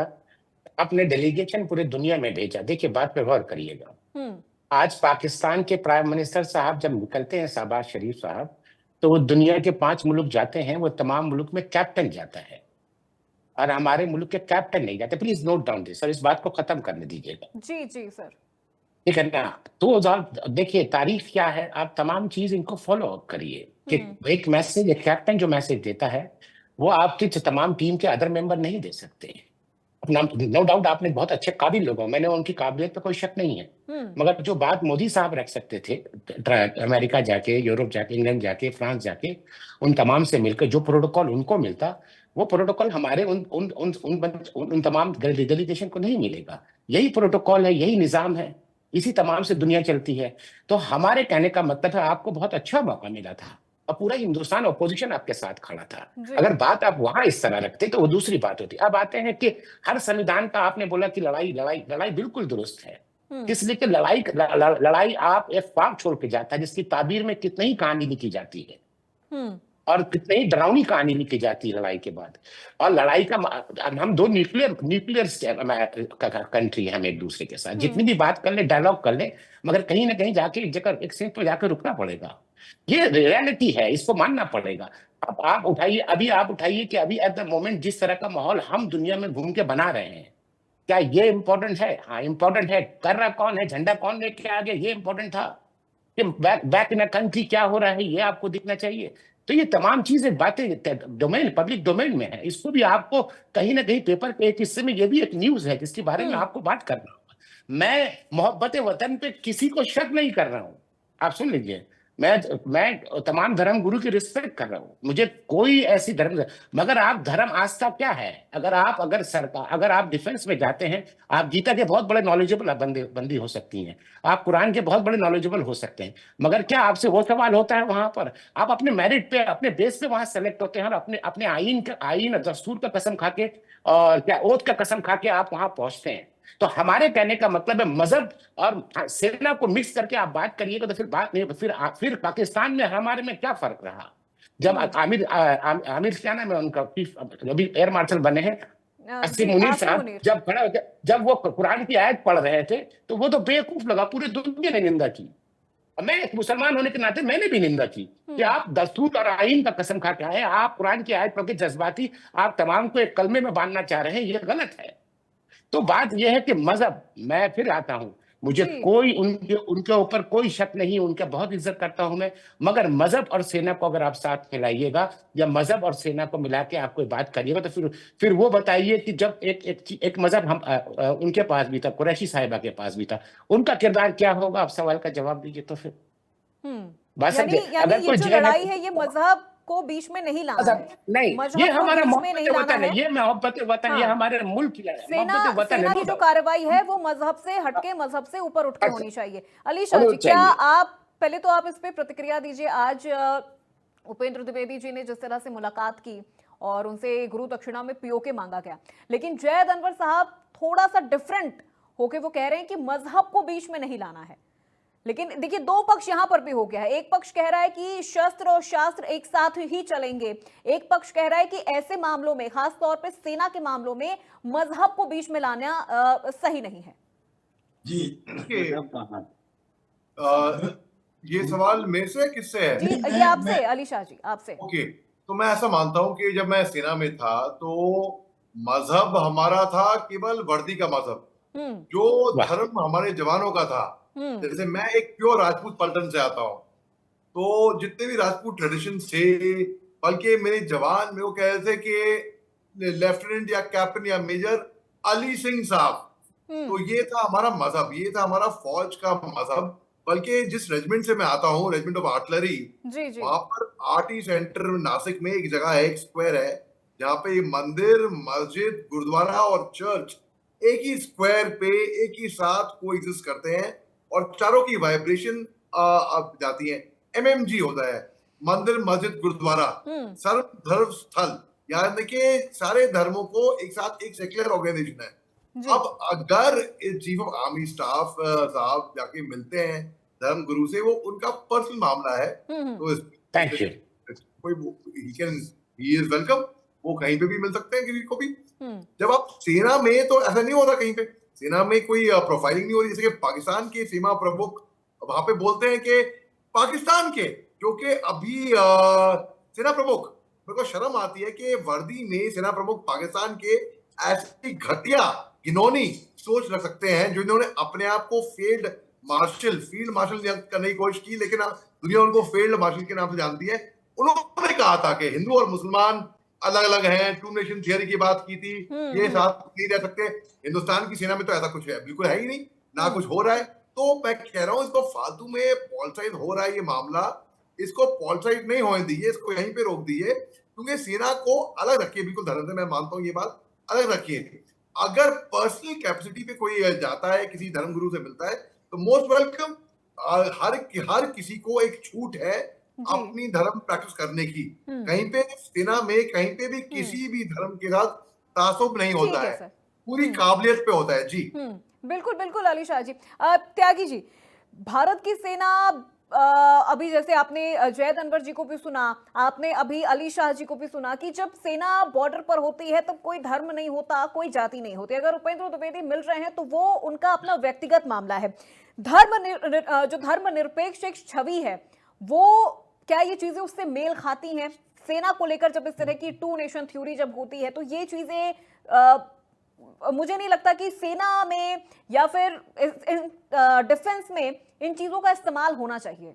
अपने डेलीगेशन पूरे दुनिया में भेजा। देखिए, बात पे गौर करिएगा। आज पाकिस्तान के प्राइम मिनिस्टर साहब जब निकलते हैं, शहबाज शरीफ साहब, तो वो दुनिया के 5 मुल्क जाते हैं, वो तमाम मुल्क में कैप्टन जाता है और हमारे मुल्क के कैप्टन नहीं जाते। Please note down this sir, इस बात को खत्म करने दीजिएगा। जी जी सर, ठीक है ना? तो देखिए तारीफ क्या है, आप तमाम चीज इनको फॉलो अप करिए कि एक मैसेज, एक कैप्टन जो मैसेज देता है वो आपकी तमाम टीम के अदर मेंबर नहीं दे सकते। अपना नो डाउट आपने बहुत अच्छे काबिल लोग हो, मैंने उनकी काबिलियत पे कोई शक नहीं है, मगर जो बात मोदी साहब रख सकते थे अमेरिका जाके, यूरोप जाके, इंग्लैंड जाके, फ्रांस जाके, उन तमाम से मिलकर जो प्रोटोकॉल उनको मिलता, वो प्रोटोकॉल हमारे उन तमाम डेलीगेशन को नहीं मिलेगा। यही प्रोटोकॉल है, यही निजाम है, इसी तमाम से दुनिया चलती है। तो हमारे कहने का मतलब है आपको बहुत अच्छा मौका मिला था और पूरा हिंदुस्तान ऑपोजिशन आपके साथ खड़ा था। अगर बात आप वहां इस तरह रखते तो वो दूसरी बात होती। अब आते हैं कि हर संविधान का आपने बोला कि लड़ाई लड़ाई लड़ाई बिल्कुल दुरुस्त है, इसलिए कि लड़ाई आप एक पाक छोड़ के जाता है जिसकी ताबीर में कितनी ही कहानी लिखी जाती है और कितनी ही डरावनी कहानी लिखी जाती है लड़ाई के बाद। और लड़ाई का हम दो न्यूक्लियर कंट्री है, हम एक दूसरे के साथ जितनी भी बात कर ले, डायलॉग कर ले, मगर कहीं ना कहीं जाके एक जगह एक सीट पर जाकर रुकना पड़ेगा। ये रियलिटी है, इसको मानना पड़ेगा। अब आप उठाइए कि अभी एट द मोमेंट जिस तरह का माहौल हम दुनिया में घूम के बना रहे हैं, क्या ये इंपॉर्टेंट है? हाँ इंपॉर्टेंट है। कर रहा कौन है, झंडा कौन लेके आगे, ये इंपॉर्टेंट था कि बैक इन अ कंट्री क्या हो रहा है ये आपको दिखना चाहिए। तो ये तमाम चीजें बातें डोमेन, पब्लिक डोमेन में है, इसको भी आपको कहीं ना कहीं पेपर पे एक हिस्से में ये भी एक न्यूज है जिसके बारे में आपको बात करना होगा। मैं मोहब्बत वतन पे किसी को शक नहीं कर रहा हूं, आप सुन लीजिए, मैं तमाम धर्म गुरु की रिस्पेक्ट कर रहा हूँ, मुझे कोई ऐसी धर्म, मगर आप धर्म आस्था क्या है? अगर आप डिफेंस में जाते हैं, आप गीता के बहुत बड़े नॉलेजेबल बंदी हो सकती हैं, आप कुरान के बहुत बड़े नॉलेजेबल हो सकते हैं, मगर क्या आपसे वो सवाल होता है वहां पर? आप अपने मेरिट पे, अपने बेस पे वहां सेलेक्ट होते हैं और अपने अपने आईन दस्तूर का कसम खा के और क्या ओथ का कसम खा के आप वहां पहुंचते हैं। तो हमारे कहने का मतलब है मजहब और सेना को मिक्स करके आप बात करिएगा तो फिर बात नहीं, फिर पाकिस्तान में हमारे में क्या फर्क रहा? जब आमिर क्या नाम है उनका, अभी एयर मार्शल बने हैं, जी, मुनीर आसिम साहब, मुनीर। जब खड़ा होकर जब वो कुरान की आयत पढ़ रहे थे तो वो तो बेवकूफ लगा, पूरे दुनिया ने निंदा की। मैं एक मुसलमान होने के नाते मैंने भी निंदा की कि आप दस्तूर और आईन का कसम खा के आए, आप कुरान की आयत पढ़ के जज्बाती आप तमाम को एक कलमे में बांधना चाह रहे हैं, ये गलत है। तो बात यह है कि मजहब, मैं फिर आता हूं, मुझे जी। कोई उनके ऊपर कोई शक नहीं, उनका बहुत इज्जत करता हूं मैं, मगर मजहब और सेना को अगर आप साथ मिलाइएगा या मजहब और सेना को मिला के आप कोई बात करिएगा तो फिर वो बताइए कि जब एक मजहब उनके पास भी था, कुरैशी साहिबा के पास भी था, उनका किरदार क्या होगा? आप सवाल का जवाब दीजिए तो फिर बात यानी समझे। यानी अगर ये कोई जो लड़ाई है ये मजहब को बीच में नहीं लाना है, नहीं, मजहब ये को हमारा बीच में नहीं मोहब्बत लाना वतन है, है। ये मोहब्बत वतन, ये हाँ। हमारे मुल्क की सेना मोहब्बत वतन सेना है, की no जो doubt। कार्रवाई है वो मजहब से हटके, मजहब से ऊपर उठ के अच्छा। होनी चाहिए। अली शाह जी, होनी क्या चाहिए। आप पहले तो आप इस पे प्रतिक्रिया दीजिए। आज उपेंद्र द्विवेदी जी ने जिस तरह से मुलाकात की और उनसे गुरु दक्षिणा में पीओके मांगा गया, लेकिन जैद अनवर साहब थोड़ा सा डिफरेंट होके वो कह रहे हैं कि मजहब को बीच में नहीं लाना है। लेकिन देखिए, दो पक्ष यहां पर भी हो गया है। एक पक्ष कह रहा है कि शस्त्र और शास्त्र एक साथ ही चलेंगे, एक पक्ष कह रहा है कि ऐसे मामलों में, खास तौर पे सेना के मामलों में, मजहब को बीच में लाना सही नहीं है। जी ये सवाल मेरे से किससे है? जी, नहीं, ये आपसे अली शाह जी, आपसे। ओके, तो मैं ऐसा मानता हूं कि जब मैं सेना में था तो मजहब हमारा था केवल वर्दी का मजहब, हम्म जो वाह। धर्म हमारे जवानों का था। हम्म जैसे मैं एक प्योर राजपूत पलटन से आता हूँ, तो जितने भी राजपूत ट्रेडिशन थे, बल्कि मेरे जवान मेरे को कह रहे थे कि लेफ्टिनेंट या कैप्टन या मेजर अली सिंह साहब, तो ये था हमारा मजहब, ये था हमारा फौज का मजहब। बल्कि जिस रेजिमेंट से मैं आता हूँ, रेजिमेंट ऑफ आर्टिलरी, जी जी वहां पर आरटी सेंटर नासिक में एक जगह है, एक स्क्वायर है, जहाँ पे मंदिर, मस्जिद, गुरुद्वारा और चर्च एक ही स्क्वायर पे एक ही साथ कोएग्जिस्ट करते हैं और चारों की वाइब्रेशन जाती है। एमएमजी होता है, मंदिर, मस्जिद, गुरुद्वारा, सर्व धर्म स्थल, यानी कि सारे धर्मों को एक साथ एक सेक्युलर ऑर्गेनाइजेशन है। जी। अब अगर चीफ ऑफ आर्मी स्टाफ साहब जाके मिलते हैं धर्म गुरु से, वो उनका पर्सनल मामला है, तो थैंक यू। कोई ही इज वेलकम, वो कहीं पे भी मिल सकते हैं किसी को भी। जब आप सेना में, तो ऐसा नहीं होता कहीं पे, सेना में कोई प्रोफाइलिंग नहीं हो रही। जैसे कि पाकिस्तान के सीमा प्रमुख वहां पे बोलते हैं कि पाकिस्तान के, क्योंकि अभी सेना प्रमुख, मेरे को शर्म आती है कि वर्दी में सेना प्रमुख पाकिस्तान के ऐसी घटिया घिनौनी सोच रख सकते हैं, जिन्होंने अपने आप को फील्ड मार्शल करने की कोशिश की, लेकिन दुनिया उनको फील्ड मार्शल के नाम से जानती है। उन्होंने कहा था कि हिंदू और मुसलमान अलग अलग हैं, टू नेशन थियरी की बात की थी, ये साथ नहीं रह सकते। हिंदुस्तान की सेना में तो ऐसा कुछ है बिल्कुल है ही नहीं, ना कुछ हो रहा है। तो मैं कह रहा हूँ, इसको फालतू में पॉलिटिसाइज हो रहा है ये मामला, इसको पॉलिटिसाइज नहीं होने दीजिए, इसको यहीं पे रोक दीजिए, क्योंकि सेना को अलग रखिए, बिल्कुल धर्म से मैं मानता हूँ ये बात, अलग रखिए। अगर पर्सनल कैपेसिटी पे कोई जाता है, किसी धर्म गुरु से मिलता है, तो मोस्ट वेलकम। हर किसी को एक छूट है अपनी धर्म प्रैक्टिस करने की। कहीं पे सेना में कहीं पे भी किसी भी धर्म के साथ तासुब नहीं होता है, पूरी काबिलियत पे होता है। जी बिल्कुल बिल्कुल अली शाह जी। त्यागी जी, भारत की सेना अभी जैसे आपने जैद अनवर जी को भी सुना, आपने अभी अली शाह जी को भी सुना कि जब सेना बॉर्डर पर होती है तब कोई धर्म नहीं होता, कोई जाति नहीं होती। अगर उपेंद्र द्विवेदी मिल रहे हैं तो वो उनका अपना व्यक्तिगत मामला है। जो धर्मनिरपेक्ष एक छवि है, वो क्या ये चीजें उससे मेल खाती हैं? सेना को लेकर जब इस तरह की टू नेशन थ्योरी जब होती है तो ये चीजें मुझे नहीं लगता कि सेना में या फिर डिफेंस में इन चीजों का इस्तेमाल होना चाहिए।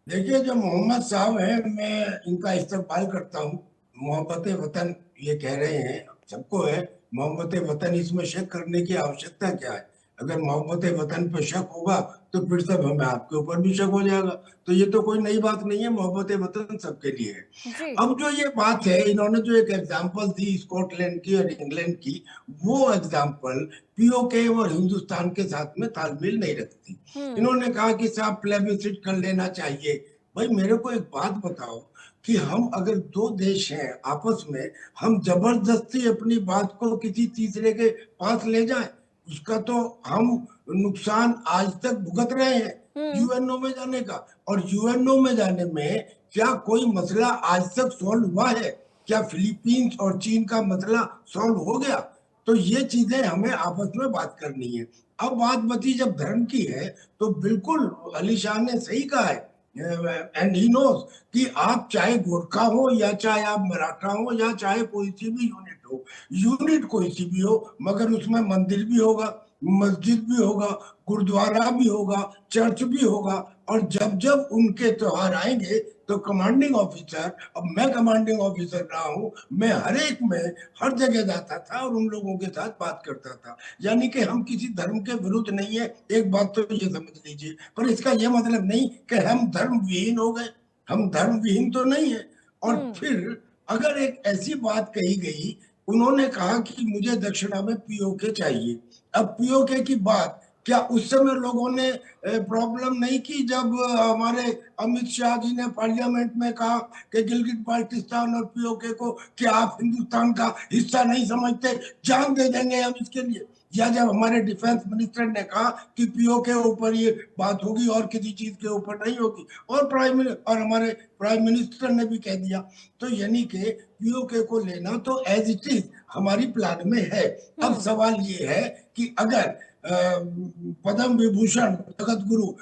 देखिए, जो मोहम्मद साहब हैं, मैं इनका इस्तेमाल करता हूँ। मोहब्बत वतन ये कह रहे हैं, सबको है मोहब्बत वतन, इसमें शक करने की आवश्यकता क्या है? अगर मोहब्बत वतन पे शक होगा तो फिर सब हमें आपके ऊपर भी शक हो जाएगा। तो ये तो कोई नई बात नहीं है, मोहब्बत वतन सबके लिए है। जी अब जो ये बात है, इन्होंने जो एक एग्जांपल दी स्कॉटलैंड की और इंग्लैंड की, वो एग्जांपल पीओके और हिंदुस्तान के साथ में तालमेल नहीं रखती। इन्होंने कहा कि साहब प्लेबिसिट कर लेना चाहिए। भाई मेरे को एक बात बताओ कि हम अगर दो देश हैं आपस में, हम जबरदस्ती अपनी बात को किसी तीसरे के पास ले जाएं, उसका तो हम नुकसान आज तक भुगत रहे हैं यूएनओ में जाने का। और यूएनओ में जाने में क्या कोई मसला आज तक सॉल्व हुआ है? क्या फिलीपींस और चीन का मसला सॉल्व हो गया? तो ये चीजें हमें आपस में बात करनी है। अब बात बची जब धर्म की है, तो बिल्कुल अली शाह ने सही कहा है, एंड ही नोज कि आप चाहे गोरखा हो या चाहे आप मराठा हो या चाहे कोई सी भी यूनिट हो, यूनिट कोई सी भी हो, मगर उसमें मंदिर भी होगा, मस्जिद भी होगा, गुरुद्वारा भी होगा, चर्च भी होगा। और जब जब उनके त्योहार आएंगे तो कमांडिंग ऑफिसर, अब मैं कमांडिंग ऑफिसर रहा हूं, मैं हर एक में हर जगह जाता था और उन लोगों के साथ बात करता था। यानी कि हम किसी धर्म के विरुद्ध नहीं है, एक बात तो ये समझ लीजिए। पर इसका ये मतलब नहीं कि हम धर्म विहीन हो गए, हम धर्म विहीन तो नहीं है। और फिर अगर एक ऐसी बात कही गई, उन्होंने कहा कि मुझे दक्षिणा में पीओके चाहिए। अब पीओके की बात क्या उस समय लोगों ने प्रॉब्लम नहीं की जब हमारे अमित शाह जी ने पार्लियामेंट में कहा कि गिलगित बाल्टिस्तान और पीओके को क्या आप हिंदुस्तान का हिस्सा नहीं समझते, जान दे देंगे हम इसके लिए? या जब हमारे डिफेंस मिनिस्टर ने कहा कि पीओके ऊपर ये बात होगी और किसी चीज के ऊपर नहीं होगी, और हमारे प्राइम मिनिस्टर ने भी कह दिया। तो यानी कि पीओके को लेना तो एज इट इज हमारी प्लान में है। अब सवाल ये है कि अगर पद्म विभूषण जगत गुरु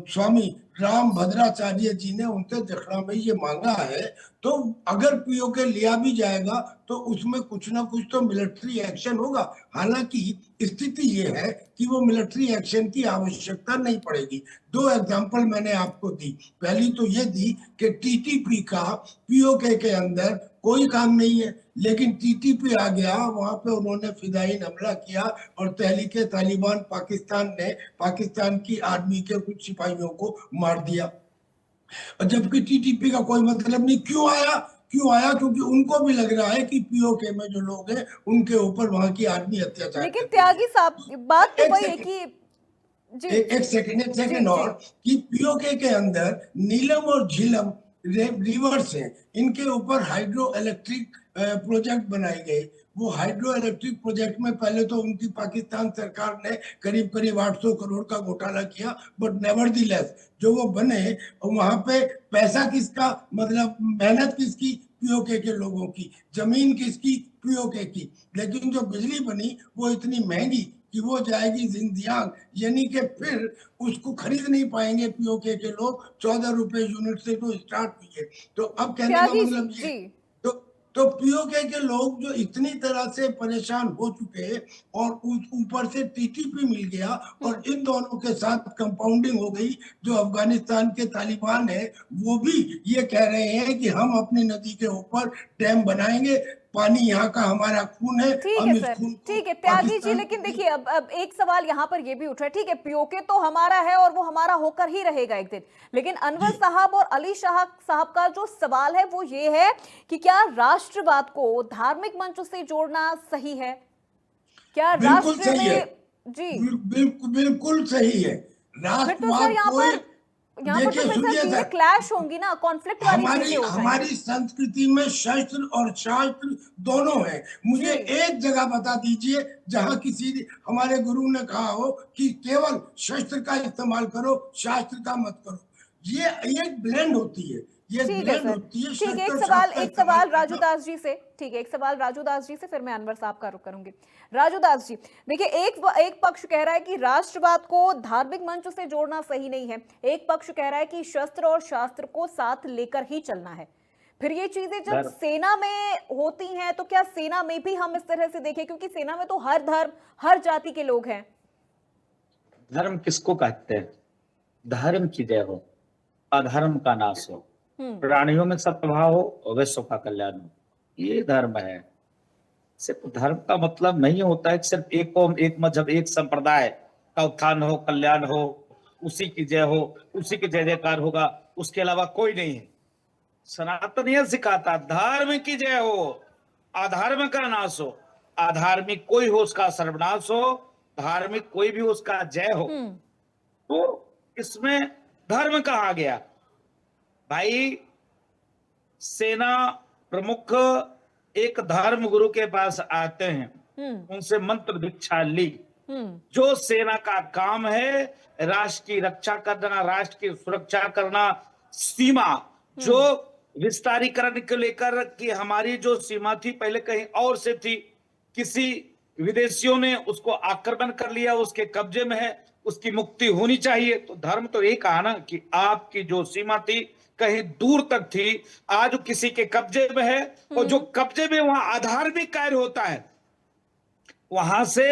स्वामी राम भद्राचार्य जी ने उनसे दक्षिणा में ये मांगा है, तो अगर पीओके लिया भी जाएगा तो उसमें कुछ ना कुछ तो मिलिट्री एक्शन होगा। हालांकि स्थिति ये है कि वो मिलिट्री एक्शन की आवश्यकता नहीं पड़ेगी। दो एग्जांपल मैंने आपको दी। पहली तो ये दी कि टीटीपी का पीओके के अंदर कोई काम नहीं है, लेकिन टीटीपी आ गया, वहां पे उन्होंने फिदायीन हमला किया और तहरीके तालिबान पाकिस्तान ने पाकिस्तान की आर्मी के कुछ सिपाहियों को मार दिया। जबकि टीटीपी का कोई मतलब नहीं। क्यों आया? क्योंकि उनको भी लग रहा है कि पीओके में जो लोग हैं उनके ऊपर वहां की आर्मी अत्याचार। लेकिन त्यागी साहब, बात तो वही है कि जी एक सेकंड और कि पीओके के अंदर नीलम और झीलम रिवर्स हैं, इनके ऊपर हाइड्रो इलेक्ट्रिक प्रोजेक्ट बनाए गए। वो हाइड्रो इलेक्ट्रिक प्रोजेक्ट में पहले तो उनकी पाकिस्तान सरकार ने करीब 800 करोड़ का घोटाला किया, बट नेवरदीलेस जो वो बने, वहां पे पैसा किसका, मतलब मेहनत किसकी? पीओके के लोगों की। जमीन किसकी? पीओके की। लेकिन जो बिजली बनी वो इतनी महंगी कि वो जाएगी जिंदगियां, यानी कि फिर उसको खरीद नहीं पाएंगे पीओके के लोग। 14 रुपए यूनिट से तो स्टार्ट हुई है। तो अब कहने का त्यागी मतलब ये, जी तो पीओके के लोग जो इतनी तरह से परेशान हो चुके हैं और ऊपर से टीटीपी मिल गया और इन दोनों के साथ कंपाउंडिंग हो गई। जो अफगानिस्तान के तालिबान है वो भी ये कह रहे हैं कि हम अपनी नदी के ऊपर डैम बनाएंगे, पानी यहाँ का हमारा खून है, ठीक हम है इस सर, खून को ठीक है त्यागी जी। पाकिस्तान लेकिन को देखिए अब एक सवाल यहाँ पर ये भी उठ रहा है, ठीक है पीओके तो हमारा है और वो हमारा होकर ही रहेगा एक दिन, लेकिन अनवर साहब और अली शाह साहब का जो सवाल है वो ये है कि क्या राष्ट्रवाद को धार्मिक मंचों से जोड़ना सही है? क्या बिल्कुल राष्ट्र सही है। में जी बिल्कुल सही है। फिर तो सर राष्ट्रवाद यहाँ को पर तो देखिए, फिर सर सुनिए चीजें सर, क्लैश होंगी ना, कॉन्फ्लिक्ट वाली चीजें हो जाएंगी। हमारी संस्कृति में शस्त्र और शास्त्र दोनों है। मुझे जी एक जगह बता दीजिए जहां किसी हमारे गुरु ने कहा हो कि केवल शस्त्र का इस्तेमाल करो, शास्त्र का मत करो। ये एक ब्लेंड होती है, ये ठीक है ब्लेंड सर, होती है। ठीक है। शस्त्र एक और शास्त्र का सवाल इस्तेमाल राजू करना। दास जी से, ठीक है एक सवाल राजू दास जी से, फिर मैं अनवर साहब का रुख करूंगी। राजू दास जी देखिए, एक पक्ष कह रहा है कि राष्ट्रवाद को धार्मिक मंच से जोड़ना सही नहीं है, एक पक्ष कह रहा है कि शस्त्र और शास्त्र को साथ लेकर ही चलना है। फिर ये चीजें जब सेना में होती हैं तो क्या सेना में भी हम इस तरह से देखें, क्योंकि सेना में तो हर धर्म हर जाति के लोग हैं। धर्म किसको कहते हैं? धर्म की जय हो, अधर्म का नाश हो, प्राणियों में सद्भाव हो और विश्व का कल्याण हो, ये धर्म है। सिर्फ धर्म का मतलब नहीं होता है कि सिर्फ एक कौम, एक मजहब, एक संप्रदाय का उत्थान हो, कल्याण हो, उसी की जय हो, उसी की जय जयकार होगा, उसके अलावा कोई नहीं है। सनातन यह सिखाता धर्म की जय हो, अधर्म का नाश हो, अधार्मिक कोई हो उसका सर्वनाश हो, धार्मिक कोई भी हो उसका जय हो। तो इसमें धर्म कहाँ गया भाई? सेना प्रमुख एक धर्म गुरु के पास आते हैं, उनसे मंत्र दीक्षा ली। जो सेना का काम है राष्ट्र की रक्षा करना, राष्ट्र की सुरक्षा करना, सीमा जो विस्तारीकरण को लेकर कि हमारी जो सीमा थी पहले कहीं और से थी, किसी विदेशियों ने उसको आक्रमण कर लिया, उसके कब्जे में है, उसकी मुक्ति होनी चाहिए। तो धर्म तो एक कहा ना कि आपकी जो सीमा थी कहीं दूर तक थी, आज किसी के कब्जे में है, और जो कब्जे में वहां अधार्मिक कार्य होता है वहां से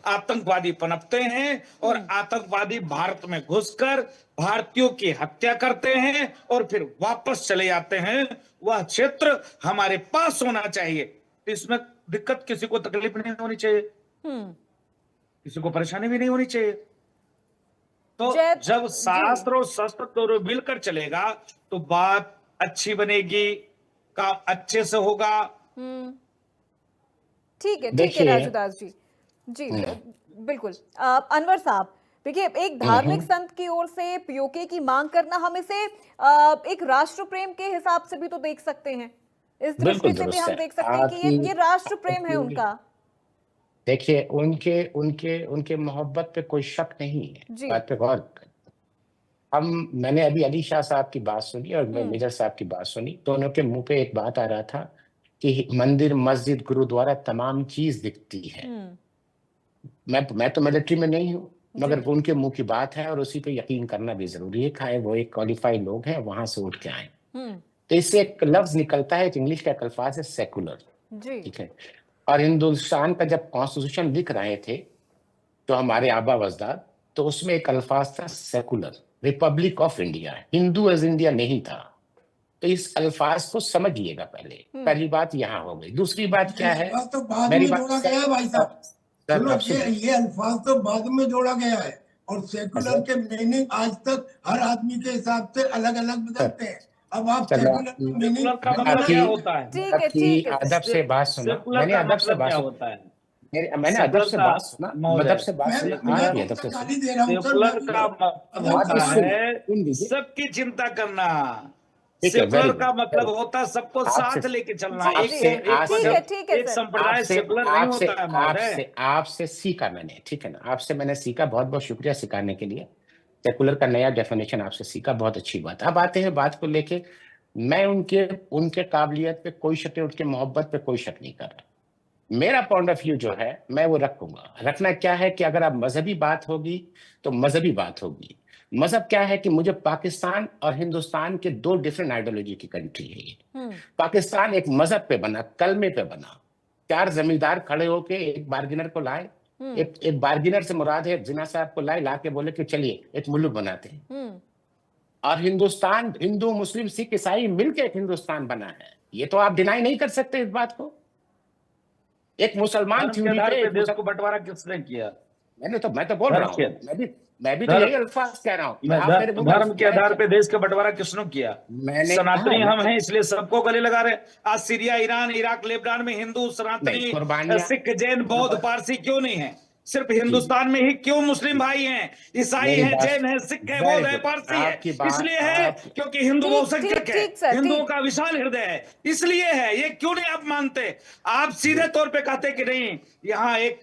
आतंकवादी पनपते हैं और आतंकवादी भारत में घुसकर भारतीयों की हत्या करते हैं और फिर वापस चले जाते हैं। वह क्षेत्र हमारे पास होना चाहिए, इसमें दिक्कत किसी को तकलीफ नहीं होनी चाहिए, किसी को परेशानी भी नहीं होनी चाहिए। तो जब शास्त्र और शस्त्र दोनों मिलकर चलेगा तो बात अच्छी बनेगी, काम अच्छे से होगा। ठीक है राजूदास जी। जी बिल्कुल। अनवर साहब देखिए, एक धार्मिक संत की ओर से पीओके की मांग करना, हम इसे एक राष्ट्र प्रेम के हिसाब से भी तो देख सकते हैं, इस दृष्टि से भी हम देख सकते हैं कि ये राष्ट्र प्रेम है उनका। देखिए उनके उनके उनके मोहब्बत पे कोई शक नहीं है, बात पे गौर मैंने अभी अली शाह साहब की बात सुनी और मेजर साहब की बात सुनी, दोनों के मुंह पे एक बात आ रहा था कि मंदिर मस्जिद गुरुद्वारा तमाम चीज दिखती है। मैं तो मिलिट्री में नहीं हूँ, मगर उनके मुंह की बात है और उसी पे यकीन करना भी जरूरी है, खाए वो एक क्वालिफाइड लोग हैं, वहां से उठ के आए। तो इससे एक लफ्ज निकलता है, एक इंग्लिश का अल्फाज है सेकुलर, ठीक है। और हिंदुस्तान का जब कॉन्स्टिट्यूशन लिख रहे थे तो हमारे आबा वजदाद, तो उसमें एक अल्फाज था secular, republic of India, Hindu as India नहीं था। तो इस अल्फाज को समझिएगा पहले, पहली बात यहाँ हो गई। दूसरी बात क्या है, तो बाद में जोड़ा गया है भाई साहब, ये अल्फाज तो बाद में जोड़ा गया है, और सेकुलर के मीनिंग आज तक हर आदमी के हिसाब से अलग अलग बदलते हैं। अब आप सेकुलर मीनिंग का मतलब क्या होता है? ठीक है। अदब से बात सुना, मैंने अदब से बात होता है, मैंने अदब से बात सुना, अदब से बात सुना, गाली दे रहा हूँ सेकुलर का मतलब होता है सबकी चिंता करना, सेकुलर का मतलब होता है सबको साथ लेके चलना। एक संप्रदाय सेकुलर नहीं होता है। आपसे सीखा मैंने, ठीक है ना, आपसे मैंने सीखा, बहुत बहुत शुक्रिया सिखाने के लिए। सेकुलर का नया डेफिनेशन आपसे सीखा, बहुत अच्छी बात। अब आते हैं बात को लेके, मैं उनके काबिलियत पे कोई शक नहीं, उनके मोहब्बत पे कोई शक नहीं कर रहा। मेरा पॉइंट ऑफ व्यू जो है मैं वो रखूंगा। रखना क्या है कि अगर आप मजहबी बात होगी तो मजहबी बात होगी। मजहब क्या है कि मुझे पाकिस्तान और हिंदुस्तान के दो डिफरेंट आइडियोलॉजी की कंट्री है ये। पाकिस्तान एक मजहब पे बना, कलमे पे बना, 4 जमींदार खड़े होके एक बार्गिनर को लाए, एक बार्गिनर से मुराद है जिना साहब को ला के बोले कि चलिए एक मुल्क बनाते हैं। और हिंदुस्तान, हिंदू मुस्लिम सिख ईसाई मिलकर एक हिंदुस्तान बना है, ये तो आप डिनाई नहीं कर सकते इस बात को। एक मुसलमान थ्योरी पे देश को बंटवारा किसने किया? मैं तो बोल रहा हूँ, मैं भी तो यही अल्फाज कह रहा हूँ। धर्म के आधार पे देश का बंटवारा किसने किया? सनातनी हम हैं इसलिए सबको गले लगा रहे। आज सीरिया, ईरान, इराक, लेबनान में हिंदू, सनातनी, सिख, जैन, बौद्ध, पारसी क्यों नहीं है? सिर्फ हिंदुस्तान में ही क्यों मुस्लिम भाई हैं, ईसाई हैं, जैन हैं, सिख हैं, बौद्ध हैं, पारसी है? इसलिए है क्योंकि हिंदू बहुसंख्यक है, हिंदुओं का विशाल हृदय है, इसलिए है। ये क्यों नहीं आप मानते? आप सीधे तौर पे कहते कि नहीं, यहाँ एक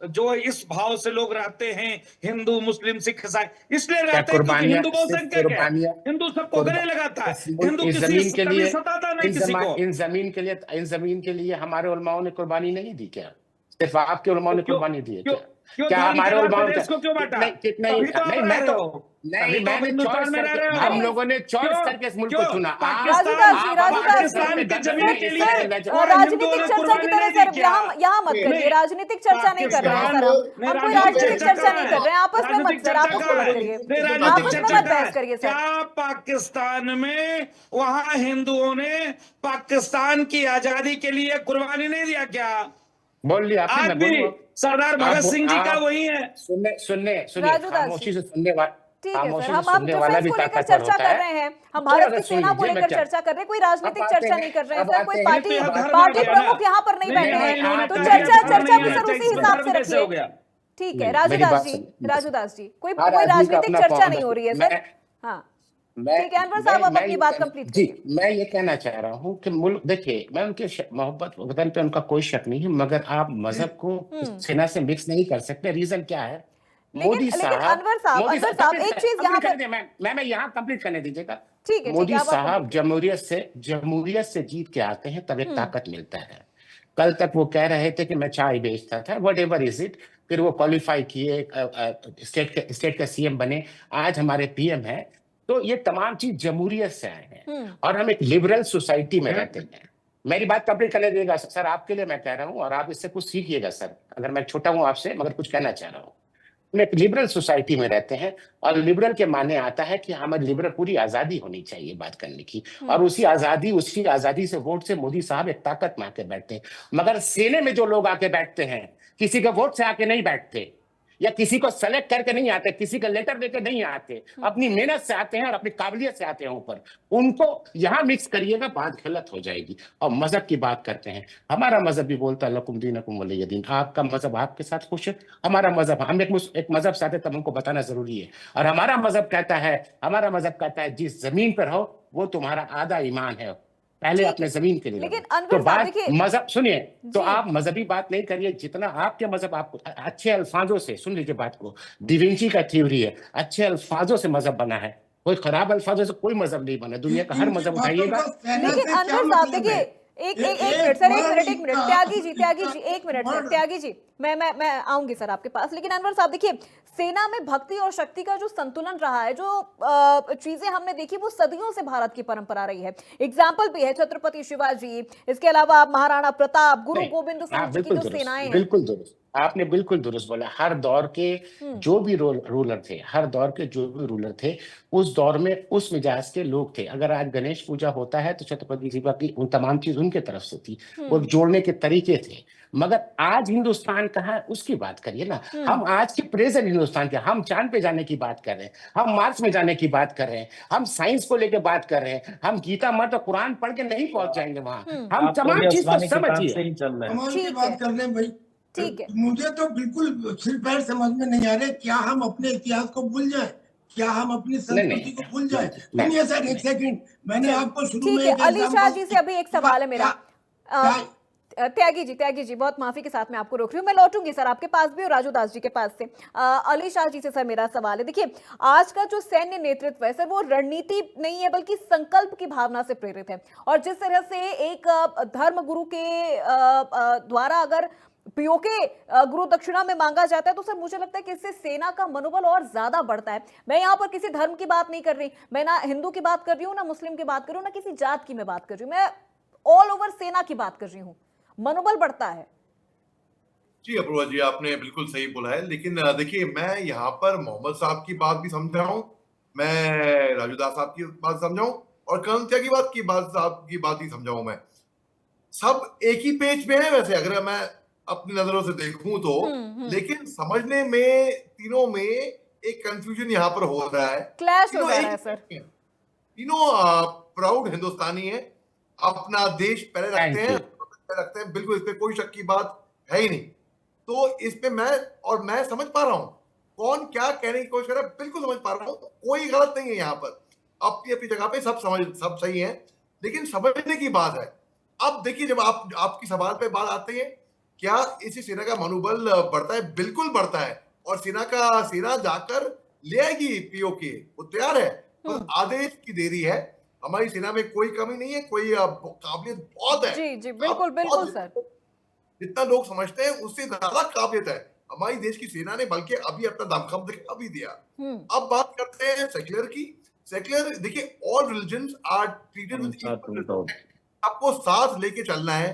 जो इस भाव से लोग रहते हैं, हिंदू मुस्लिम सिख ईसाई, इसलिए रहते हैं क्योंकि हिंदू बहुसंख्यक है, हिंदू सबको गले लगाता है, हिंदू किसी कभी सताता नहीं किसी को। इन जमीन के लिए हमारे उलमाओं ने कुर्बानी नहीं दी क्या? सिर्फ आपके उलमाओं ने कुर्बानी दी है क्या? हमारे उलमाओं को क्यों बांटा? हम लोगों ने चॉइस करके इस मुल्क को चुना। राजनीतिक चर्चा की तरह सर यहाँ मत करिए, राजनीतिक चर्चा नहीं कर रहे हैं सर, हम कोई राजनीतिक चर्चा नहीं कर रहे हैं। आपस में मत करिए, आपस में मत बहस करिए सर। क्या पाकिस्तान में वहां हिंदुओं ने पाकिस्तान की आजादी के लिए कुर्बानी नहीं दिया क्या? बोल लिया आपने, आज मैं भी बोलूं अब? सरदार भगत सिंह जी का आप वही है। सुनने सुनने सुनिए, राजू दास खामोशी जी। से सुनने वाला, ठीक है खामोशी सर, से हम सुनने वाला डिफेंस भी को लेकर ताकतवर चर्चा होता कर है। रहे हैं, हम थोड़ा भारत सा की सुन सेना को लीजिए, मैं लेकर क्या चर्चा कर रहे हैं, कोई राजनीतिक अब आते चर्चा हैं, नहीं कर रहे हैं अब सर, आते कोई हैं, पार्टी ये तो धर्म पार्टी आ गया ना। प्रमुख यहाँ पर नहीं बैठे नहीं, हैं, इन्होंने तो कहा चर्चा कि चर्चा नहीं भी है, सर तो उसी इसमें हिसाब धर्म से कैसे हो रखिए। गया? ठीक है नहीं, मेरी राजू दास बात जी, सुनिए। राजू दास जी, कोई हर आदमी का राजनीतिक अपना चर्चा पॉइंट नहीं हो रही है मैं सर। हाँ मैं ठीक है अनवर साहब, आप अपनी ये बात कंप्लीट जी, करिए। मैं ये कहना चाह रहा हूँ कि मुल्क, देखिए मैं उनके मोहब्बत वतन पे उनका कोई शक नहीं है, मगर आप मजहब को सेना से मिक्स नहीं कर सकते। रीजन क्या है? मोदी लेकिन साहब, अनवर साहब एक चीज यहाँ पर, मैं यहाँ कंप्लीट करने दीजिएगा। ठीक है मोदी आप साहब complete जमहूरियत से जीत के आते हैं, तब एक ताकत मिलता है। कल तक वो कह रहे थे कि मैं चाय बेचता था, वट एवर इज इट, फिर वो क्वालिफाई किए, स्टेट का सीएम बने, आज हमारे पीएम है। तो ये तमाम चीज जमहूरियत से आए हैं, और हम एक लिबरल सोसाइटी में रहते हैं। मेरी बात कंप्लीट करने दीजिएगा सर, आपके लिए मैं कह रहा हूँ, और आप इससे कुछ सीखिएगा सर, अगर मैं छोटा हूँ आपसे, मगर कुछ कहना चाह रहा हूँ। हम एक लिबरल सोसाइटी में रहते हैं, और लिबरल के माने आता है कि हमें लिबरल पूरी आजादी होनी चाहिए बात करने की, और उसी आजादी से वोट से मोदी साहब एक ताकत में आके बैठते हैं। मगर सेने में जो लोग आके बैठते हैं, किसी के वोट से आके नहीं बैठते, या किसी को सेलेक्ट करके नहीं आते, किसी का लेटर देके नहीं आते, अपनी मेहनत से आते हैं और अपनी काबिलियत से आते हैं ऊपर। उनको यहां मिक्स करिएगा, बात गलत हो जाएगी। और मजहब की बात करते हैं, हमारा मजहब भी बोलता है लकुम दीनकुम वलिय दीन, आपका मजहब आपके साथ खुश है, हमारा मजहब, हम एक मजहब से आते, तब हमको बताना जरूरी है। और हमारा मजहब कहता है जिस जमीन पर रहो वो तुम्हारा आधा ईमान है, पहले अपने जमीन के लिए लेकिन लड़ो। अनवर तो साहब बात देखिए, मजहब सुनिए, तो जी। आप मजहबी बात नहीं करिए, जितना आपके मजहब आपको अच्छे अल्फाजों से, सुन लीजिए बात को, डिविंची का थ्योरी है, अच्छे अल्फाजों से मजहब बना है, कोई खराब अल्फाजों से कोई मजहब नहीं बना। दुनिया का हर इनकी मजहब बातों उठाइएगा। का सेना लेकिन से क्या अनवर साहब मतलब देखिए, है? एक एक मिनट सर, एक मिनट का- त्यागी जी एक मिनट सर, त्यागी जी मैं आऊंगी सर आपके पास। लेकिन अनवर साहब देखिए, सेना में भक्ति और शक्ति का जो संतुलन रहा है, जो चीजें हमने देखी, वो सदियों से भारत की परंपरा रही है। एग्जाम्पल भी है छत्रपति शिवाजी, इसके अलावा महाराणा प्रताप, गुरु गोविंद सिंह जी की जो सेनाएं हैं। बिल्कुल दुरुस्त, आपने बिल्कुल दुरुस्त बोला। हर दौर के जो भी रूलर थे, उस दौर में उस मिजाज के लोग थे। अगर आज गणेश पूजा होता है तो छत्रपति शिवा की उन तमाम चीज उनके तरफ से थी, वो जोड़ने के तरीके थे। मगर आज हिंदुस्तान कहाँ है उसकी बात करिए ना। हम आज के प्रेजेंट हिंदुस्तान के, हम चांद पे जाने की बात कर रहे हैं, हम मार्स में जाने की बात कर रहे हैं, हम साइंस को लेके बात कर रहे हैं, हम गीता मत और कुरान पढ़ के नहीं पहुंच जाएंगे वहां। हम आप तो तमाम भी चीज को आसमानी किताब समझिए। से ही चल रहे हैं। कमाल की ठीक बात है। कर रहे हैं भाई। ठीक है। मुझे तो बिल्कुल सिर पैर समझ में नहीं आ रहे, क्या हम अपने इतिहास को भूल जाएं? क्या हम अपनी संस्कृति को भूल जाएं? सुनिए सर, एक सेकंड, मैंने आपको शुरू ठीक में है, एक अली शाह example- जी से अभी एक सवाल है मेरा। त्यागी जी बहुत माफी के साथ मैं आपको रोक रही हूँ, मैं लौटूंगी सर आपके पास भी और राजू दास जी के पास से। अली शाह जी से सर मेरा सवाल है, देखिए आज का जो सैन्य नेतृत्व है सर, वो रणनीति नहीं है बल्कि संकल्प की भावना से प्रेरित है। और जिस तरह से एक धर्म गुरु के द्वारा अगर पीओके गुरु दक्षिणा में मांगा जाता है, तो सर मुझे लगता है कि इससे सेना का मनोबल और ज्यादा बढ़ता है। मैं यहाँ पर किसी धर्म की बात नहीं कर रही, मैं ना हिंदू की बात कर रही हूँ, ना मुस्लिम की बात कर रही हूँ, ना किसी जात की मैं बात कर रही हूँ, मैं ऑल ओवर सेना की बात कर रही हूँ। मनोबल बढ़ता है। जी अपूर्वा जी, आपने बिल्कुल सही बोला है। लेकिन देखिए, मैं यहाँ पर मोहम्मद साहब की बात भी समझ रहा हूँ, मैं राजू दास साहब की बात समझाऊं, और कर्नल त्यागी की बात भी समझाऊं। मैं सब एक ही पेज पे है वैसे, अगर मैं अपनी नजरों से देखूं तो। लेकिन समझने में तीनों में एक कंफ्यूजन यहाँ पर हो रहा है, क्लैश हो जा रहा है सर। तीनों प्राउड हिंदुस्तानी है, अपना देश पहले रखते हैं, बिल्कुल इस पे कोई शक की बात है ही नहीं। तो इस पे मैं समझ पा रहा हूँ कौन क्या कहने की कोशिश कर रहा है, बिल्कुल समझ पा रहा हूँ, कोई गलत नहीं है यहाँ पर, अपनी अपनी जगह पे सब सही है। लेकिन समझने की बात है। अब देखिए, जब आपकी सवाल पे बात आती है, क्या इसी सेना का मनोबल बढ़ता है? बिल्कुल बढ़ता है, और सेना जाकर ले आएगी पीओके, वो तैयार है, बस आदेश की देरी है। हमारी सेना में कोई कमी नहीं है, कोई काबिलियत बहुत है। जी बिल्कुल सर, जितना लोग समझते हैं उससे ज्यादा काबिलियत है हमारी देश की सेना ने, बल्कि अभी अपना दमखम भी दिया। अब बात करते हैं सेक्युलर की। सेक्युलर देखिए, all religions are treated with equal, आपको साथ लेके चलना है।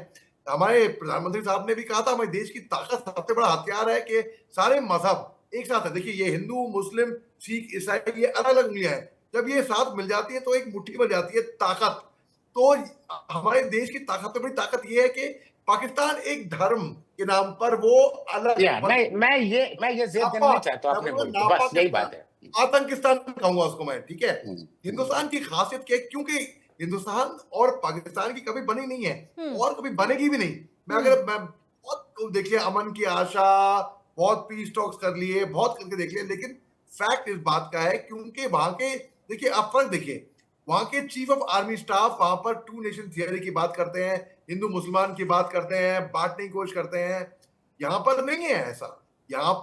हमारे प्रधानमंत्री साहब ने भी कहा था, हमारे देश की ताकत सबसे बड़ा हथियार है कि सारे मजहब एक साथ है। देखिए, ये हिंदू, मुस्लिम, सिख, ईसाई, ये अलग अलग उंगलियां हैं, जब ये साथ मिल जाती है तो एक मुट्ठी बन जाती है ताकत। तो हमारे देश की सबसे बड़ी ताकत ये है कि पाकिस्तान एक धर्म के नाम पर वो अलग मैं ये जेब देना चाहता हूँ अपने मुल्क को, बस यही बात है। आतंकिस्तान कहूंगा उसको मैं, ठीक है। हिंदुस्तान की खासियत क्या है, क्योंकि हिंदुस्तान और पाकिस्तान की कभी बनी नहीं है और कभी बनेगी भी नहीं। मैं बहुत देखिए अमन की आशा, बहुत पीस टॉक्स कर लिए, बहुत करके देख लिए, लेकिन फैक्ट इस बात का है क्योंकि वहां के देखिए आप फर्क देखिए, वहां के चीफ ऑफ आर्मी स्टाफ वहां पर टू नेशन थियरी की बात करते हैं, हिंदू मुसलमान की बात करते हैं, बांटने की कोशिश करते हैं। यहाँ पर नहीं है ऐसा। यहाँ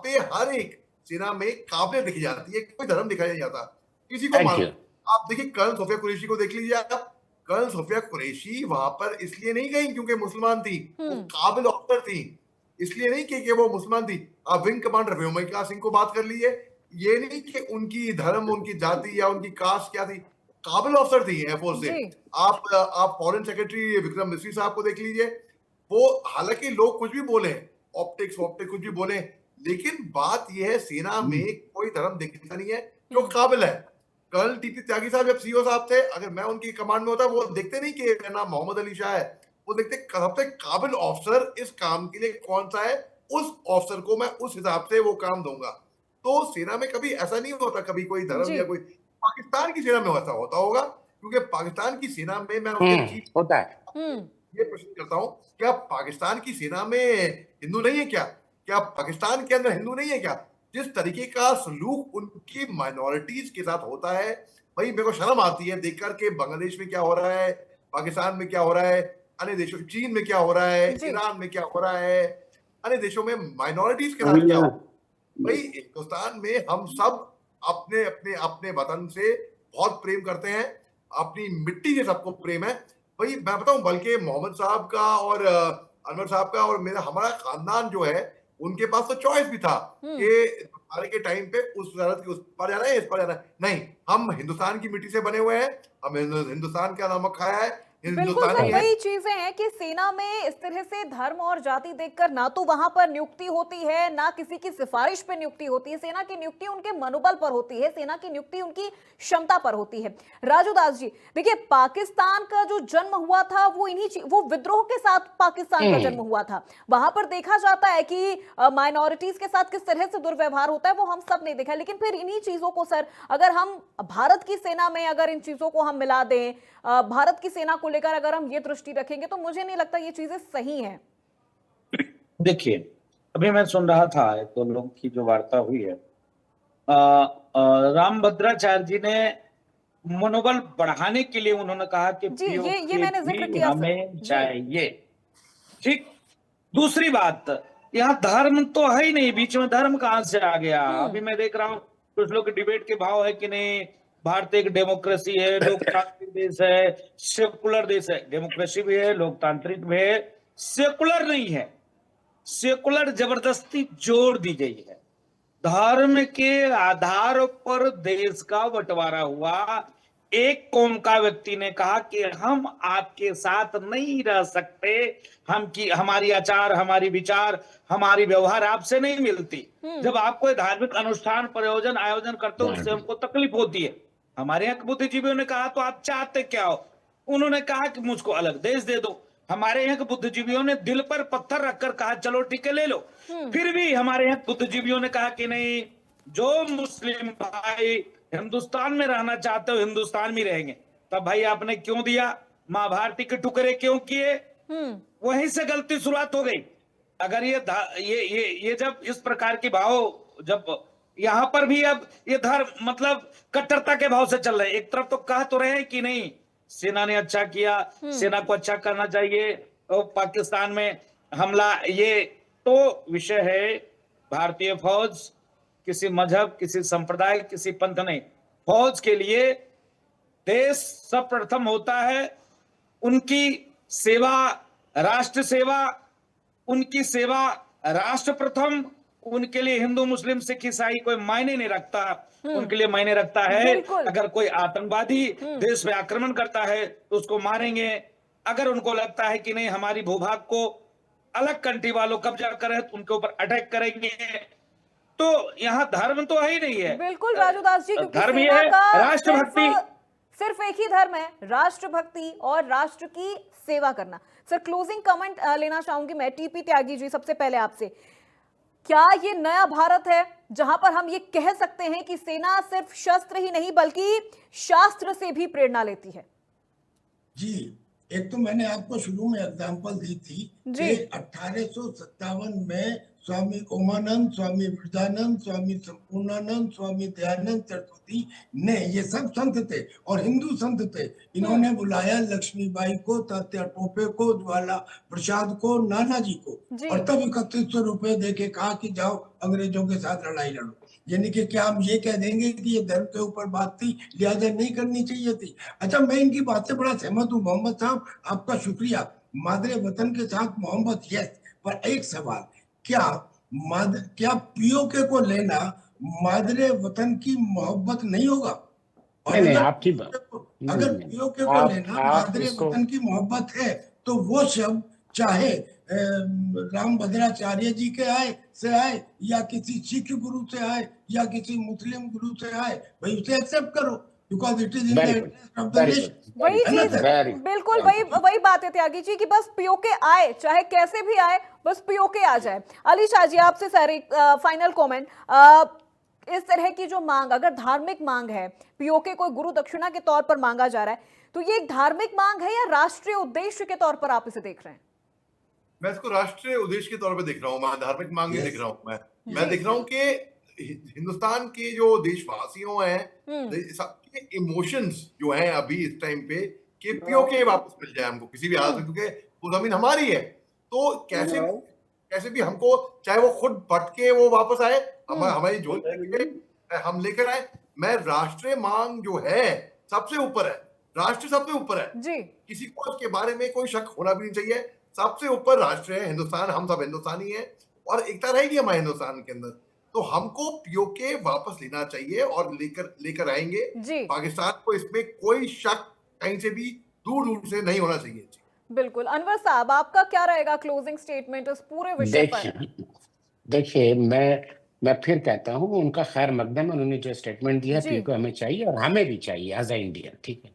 पे हर एक सेना में काबिलियत दिखी जाती है, कोई धर्म दिखाया नहीं जाता किसी को। आप देखिए कर्नल सोफिया कुरैशी को देख लीजिए आप। कर्नल सोफिया कुरैशी वहां पर इसलिए नहीं गई क्योंकि मुसलमान थी, वो काबिल ऑफिसर थी, इसलिए नहीं कि वो मुसलमान थी। आप विंग कमांडर व्योमिका सिंह को बात कर लीजिए, ये नहीं कि उनकी धर्म, उनकी जाति या उनकी कास्ट क्या थी, काबिल ऑफिसर थी एयरफोर्स से। आप फॉरेन सेक्रेटरी विक्रम मिश्री साहब को देख लीजिए, वो हालांकि लोग कुछ भी बोले, ऑप्टिक्स कुछ भी बोले, लेकिन बात यह है सेना में कोई धर्म दिखता नहीं है जो काबिल है। कर्नल टीपी त्यागी साहब जब सीओ साहब थे, अगर मैं उनकी कमांड में होता, वो देखते नहीं कि मेरा नाम मोहम्मद अली शाह है, वो देखते सबसे काबिल ऑफिसर इस काम के लिए कौन सा है, उस ऑफिसर को मैं उस हिसाब से वो काम दूंगा। तो सेना में कभी ऐसा नहीं होता, कभी कोई धर्म या कोई, पाकिस्तान की सेना में ऐसा होता होगा, क्योंकि पाकिस्तान की सेना में मैं होता है। ये प्रश्न करता हूँ, क्या पाकिस्तान की सेना में हिंदू नहीं है क्या पाकिस्तान के अंदर हिंदू नहीं है क्या? जिस तरीके का सलूक उनकी माइनॉरिटीज के साथ होता है, भाई मेरे को शर्म आती है देखकर के बांग्लादेश में क्या हो रहा है, पाकिस्तान में क्या हो रहा है, अन्य देशों, चीन में क्या हो रहा है, ईरान में क्या हो रहा है, अन्य देशों में माइनॉरिटीज के साथ क्या हो। भाई हिंदुस्तान में हम सब अपने अपने अपने वतन से बहुत प्रेम करते हैं, अपनी मिट्टी से सबको प्रेम है। भाई मैं बताऊं, बल्कि मोहम्मद साहब का और अनवर साहब का और हमारा खानदान जो है, उनके पास तो चॉइस भी था कि हमारे के टाइम पे उस पर जाना है, इस पर जाना है। नहीं, हम हिंदुस्तान की मिट्टी से बने हुए हैं, हम हिंदुस्तान का नमक खाया है, बिल्कुल सर, वही चीजें हैं कि सेना में इस तरह से धर्म और जाति देखकर ना तो वहां पर नियुक्ति होती है, ना किसी की सिफारिश पे नियुक्ति होती है। सेना की नियुक्ति उनके मनोबल पर होती है, सेना की नियुक्ति उनकी क्षमता पर होती है। राजू दास जी, देखिए पाकिस्तान का जो जन्म हुआ था वो विद्रोह के साथ पाकिस्तान का जन्म हुआ था। वहां पर देखा जाता है कि माइनॉरिटीज के साथ किस तरह से दुर्व्यवहार होता है, वो हम सब ने देखा। लेकिन फिर इन्हीं चीजों को सर, अगर हम भारत की सेना में अगर इन चीजों को हम मिला दें, भारत की सेना को लेकर अगर हम ये दृष्टि रखेंगे, तो मुझे नहीं लगता ये चीजें सही हैं। देखिए, अभी मैं सुन रहा था एक दो लोगों की जो वार्ता हुई है, रामभद्राचार्य जी ने मनोबल बढ़ाने के लिए उन्होंने कहा कि जी, ये मैंने जिक्र किया हमें चाहिए। ठीक, दूसरी बात, यहाँ धर्म तो है ही नहीं, बीच में धर्म कहां से आ गया? अभी मैं देख रहा हूँ कुछ लोग डिबेट के भाव है कि नहीं, भारत एक डेमोक्रेसी है, लोकतांत्रिक देश है, सेकुलर देश है। डेमोक्रेसी भी है, लोकतांत्रिक भी है, सेकुलर नहीं है। सेकुलर जबरदस्ती जोड़ दी गई है। धर्म के आधार पर देश का बंटवारा हुआ। एक कौम का व्यक्ति ने कहा कि हम आपके साथ नहीं रह सकते, हमारी आचार, हमारी विचार, हमारी व्यवहार आपसे नहीं मिलती। जब आप कोई धार्मिक अनुष्ठान आयोजन करते हो, उससे हमको तकलीफ होती है। हमारे यहाँ बुद्धिजीवियों ने कहा तो आप चाहते क्या हो? उन्होंने कहा कि मुझको अलग देश दे दो। हमारे यहाँ के बुद्धिजीवियों ने दिल पर पत्थर रखकर कहा चलो ठीक है ले लो। फिर भी हमारे यहाँ बुद्धिजीवियों ने कहा कि नहीं, जो मुस्लिम भाई हिंदुस्तान में रहना चाहते हो हिंदुस्तान में रहेंगे। तब भाई आपने क्यों दिया? माँ भारती के टुकड़े क्यों किए? वहीं से गलती शुरुआत हो गई। अगर ये जब इस प्रकार के भाव, जब यहाँ पर भी अब ये धर्म मतलब कट्टरता के भाव से चल रहे हैं। एक तरफ तो कह तो रहे हैं कि नहीं सेना ने अच्छा किया, सेना को अच्छा करना चाहिए, तो पाकिस्तान में हमला, ये तो विषय है। भारतीय फौज किसी मजहब, किसी संप्रदाय, किसी पंथ नहीं, फौज के लिए देश सर्वप्रथम होता है। उनकी सेवा राष्ट्र सेवा, उनकी सेवा राष्ट्र प्रथम। उनके लिए हिंदू मुस्लिम सिख ईसाई कोई मायने नहीं रखता। उनके लिए मायने रखता है अगर कोई आतंकवादी देश में आक्रमण करता है तो उसको मारेंगे। अगर उनको लगता है कि नहीं हमारी भूभाग को अलग कंट्री वालों कब्जा करे तो उनके ऊपर अटैक करेंगे। तो यहाँ धर्म तो है ही नहीं है। बिल्कुल राजू दास जी, धर्म ये है राष्ट्रभक्ति। सिर्फ एक ही धर्म है, राष्ट्रभक्ति और राष्ट्र की सेवा करना। सर, क्लोजिंग कमेंट लेना चाहूंगी मैं टीपी त्यागी जी, सबसे पहले आपसे, क्या ये नया भारत है जहां पर हम ये कह सकते हैं कि सेना सिर्फ शस्त्र ही नहीं बल्कि शास्त्र से भी प्रेरणा लेती है? जी, एक तो मैंने आपको शुरू में एग्जांपल दी थी कि 1857 में स्वामी ओमानंद, स्वामी विवेकानंद, स्वामी संपूर्णानंद, स्वामी दयानंद सरस्वती ने, ये सब संत थे और हिंदू संत थे, इन्होंने बुलाया लक्ष्मीबाई को, तात्या टोपे को, ज्वाला प्रसाद को, नाना जी को, और तब 3100 रुपए देके कहा कि जाओ अंग्रेजों के साथ लड़ाई लड़ो। यानी कि क्या हम ये कह देंगे कि ये धर्म के ऊपर बात थी, लिहाजा नहीं करनी चाहिए थी? अच्छा, मैं इनकी बात से बड़ा सहमत हूँ मोहम्मद साहब, आपका शुक्रिया। मादरे वतन के साथ मोहब्बत, यस, पर एक सवाल, क्या पीओके को लेना मादरे वतन की मोहब्बत नहीं होगा? और नहीं, अगर आपकी बात, अगर पीओके को लेना मादरे वतन की मोहब्बत है, तो वो शब्द चाहे राम भद्राचार्य जी के आए या किसी सिख गुरु से आए या किसी मुस्लिम गुरु से आए, भाई उसे एक्सेप्ट करो, because it is in the interest of the nation. वही चीज, बिल्कुल वही बात है त्यागी जी, कि बस पीओके आए, चाहे कैसे भी आए, बस पीओके आ जाए। अली शाह जी, आपसे सर एक फाइनल कमेंट, इस तरह की जो मांग, अगर धार्मिक मांग है, पीओके को गुरु दक्षिणा के तौर पर मांगा जा रहा है, तो ये एक धार्मिक मांग है या राष्ट्रीय उद्देश्य के तौर पर आप इसे देख रहे हैं? मैं इसको राष्ट्रीय उद्देश्य के तौर पे देख रहा हूँ, मैं धार्मिक मांग नहीं देख रहा हूँ। मैं देख रहा हूँ कि हिंदुस्तान के जो देशवासियों हैं, सबके इमोशंस जो हैं अभी इस टाइम पे, कि पीओके वापस मिल जाए हमको किसी भी हालत में, क्योंकि वो जमीन हमारी है। तो कैसे भी हमको, चाहे वो खुद भटके वो वापस आए, हमारी झोल हम लेकर आए। मैं राष्ट्रीय मांग जो है सबसे ऊपर है, राष्ट्र सबसे ऊपर है जी, किसी को इसके बारे में कोई शक होना भी नहीं चाहिए। सबसे ऊपर राष्ट्र है हिंदुस्तान, हम सब हिंदुस्तानी हैं और एकता रहेगी हमारे हिंदुस्तान के अंदर। तो हमको पीओके वापस लेना चाहिए और लेकर आएंगे। पाकिस्तान को इसमें कोई शक कहीं से भी दूर से नहीं होना चाहिए। बिल्कुल। अनवर साहब, आपका क्या रहेगा क्लोजिंग स्टेटमेंट इस पूरे विषय पर? देखिए, मैं फिर कहता हूँ, उनका खैर मकदम, उन्होंने जो स्टेटमेंट दिया पीओके हमें चाहिए और हमें भी चाहिए एज ए इंडियन, ठीक है,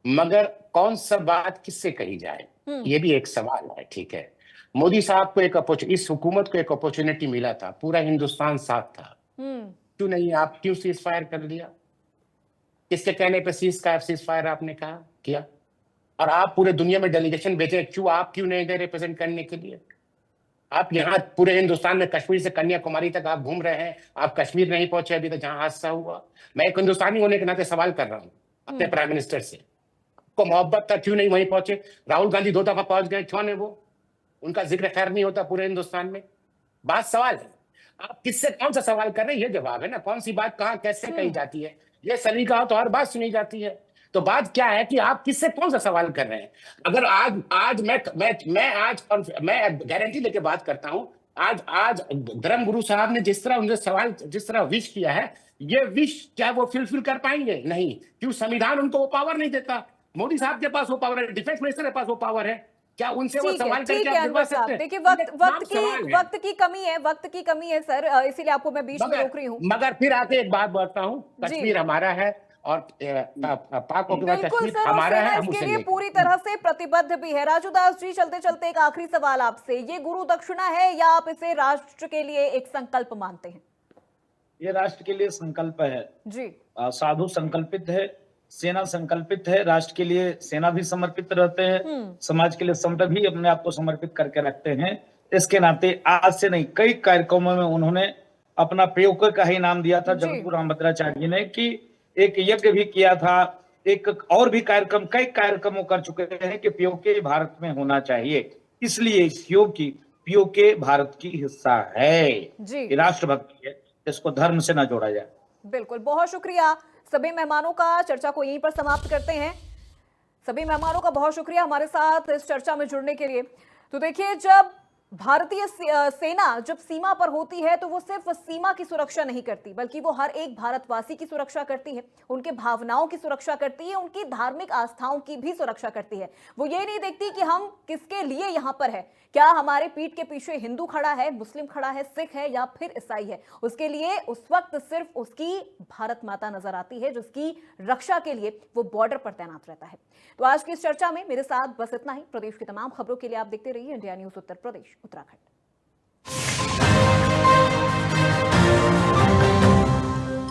मगर कौन सा बात किससे कही जाए, ये भी एक सवाल है। ठीक है, मोदी साहब को इस हुकूमत को एक अपॉर्चुनिटी मिला था, पूरा हिंदुस्तान साथ था, क्यों नहीं, आप क्यों सीज फायर कर लिया? किसके कहने पे सीज फायर आपने किया? और आप पूरे दुनिया में डेलीगेशन भेजे, आप क्यों नहीं गए रिप्रेजेंट करने के लिए? आप यहाँ पूरे हिंदुस्तान में कश्मीर से कन्याकुमारी तक आप घूम रहे हैं, आप कश्मीर नहीं पहुंचे अभी तक जहां हादसा हुआ। मैं एक हिंदुस्तानी होने के नाते सवाल कर रहा हूँ अपने प्राइम मिनिस्टर से, को मोहब्बत था, क्यों नहीं वहीं पहुंचे? राहुल गांधी 2 दफा पहुंच गए, क्यों नहीं वो, उनका जिक्र खैर नहीं होता पूरे हिंदुस्तान में? बात सवाल है, आप किससे कौन सा सवाल कर रहे हैं, ये जवाब है ना। कौन सी बात कहाँ कैसे कही जाती है, ये सलीका हो तो हर बात सुनी जाती है। तो बात क्या है कि आप किससे कौन सा सवाल कर रहे हैं? अगर आज मैं गारंटी लेके बात करता हूं, आज धर्म गुरु साहब ने जिस तरह विश किया है, ये विश क्या वो फुलफिल कर पाएंगे? नहीं। क्यों? संविधान उनको वो पावर नहीं देता। मोदी साहब के पास वो पावर है, डिफेंस मिनिस्टर के पास वो पावर है, क्या उनसे वो सवाल करके आप दिलवा सकते हैं? देखिए, वक्त की कमी है सर, इसीलिए आपको मैं बीच में रोक रही हूँ। मगर फिर आके एक बात बताता हूँ, कश्मीर हमारा है और पाक कश्मीर हमारा है, हम इसके लिए पूरी तरह से प्रतिबद्ध भी है। राजू दास जी, चलते चलते एक आखिरी सवाल आपसे, ये गुरु दक्षिणा है या आप इसे राष्ट्र के लिए एक संकल्प मानते हैं? ये राष्ट्र के लिए संकल्प है जी, साधु संकल्पित है, सेना संकल्पित है, राष्ट्र के लिए सेना भी समर्पित रहते हैं, समाज के लिए संत भी अपने आप को समर्पित करके रखते हैं। इसके नाते आज से नहीं, कई कार्यक्रमों में उन्होंने अपना पीओके का ही नाम दिया था जगतगुरु रामभद्राचार्य जी ने, कि एक यज्ञ भी किया था, एक और भी कार्यक्रम, कई कार्यक्रमों कर चुके हैं कि पीओके भारत में होना चाहिए, इसलिए क्योंकि पीओके भारत की हिस्सा है, राष्ट्रभक्ति है, इसको धर्म से ना जोड़ा जाए। बिल्कुल, बहुत शुक्रिया सभी मेहमानों का। चर्चा को यहीं पर समाप्त करते हैं। सभी मेहमानों का बहुत शुक्रिया हमारे साथ इस चर्चा में जुड़ने के लिए। तो देखिए, जब भारतीय सेना जब सीमा पर होती है तो वो सिर्फ सीमा की सुरक्षा नहीं करती, बल्कि वो हर एक भारतवासी की सुरक्षा करती है, उनके भावनाओं की सुरक्षा करती है, उनकी धार्मिक आस्थाओं की भी सुरक्षा करती है। वो ये नहीं देखती कि हम किसके लिए यहाँ पर है, क्या हमारे पीठ के पीछे हिंदू खड़ा है, मुस्लिम खड़ा है, सिख है या फिर ईसाई है। उसके लिए उस वक्त सिर्फ उसकी भारत माता नजर आती है, जिसकी रक्षा के लिए वो बॉर्डर पर तैनात रहता है। तो आज की इस चर्चा में मेरे साथ बस इतना ही। प्रदेश की तमाम खबरों के लिए आप देखते रहिए इंडिया न्यूज उत्तर प्रदेश उत्तराखंड।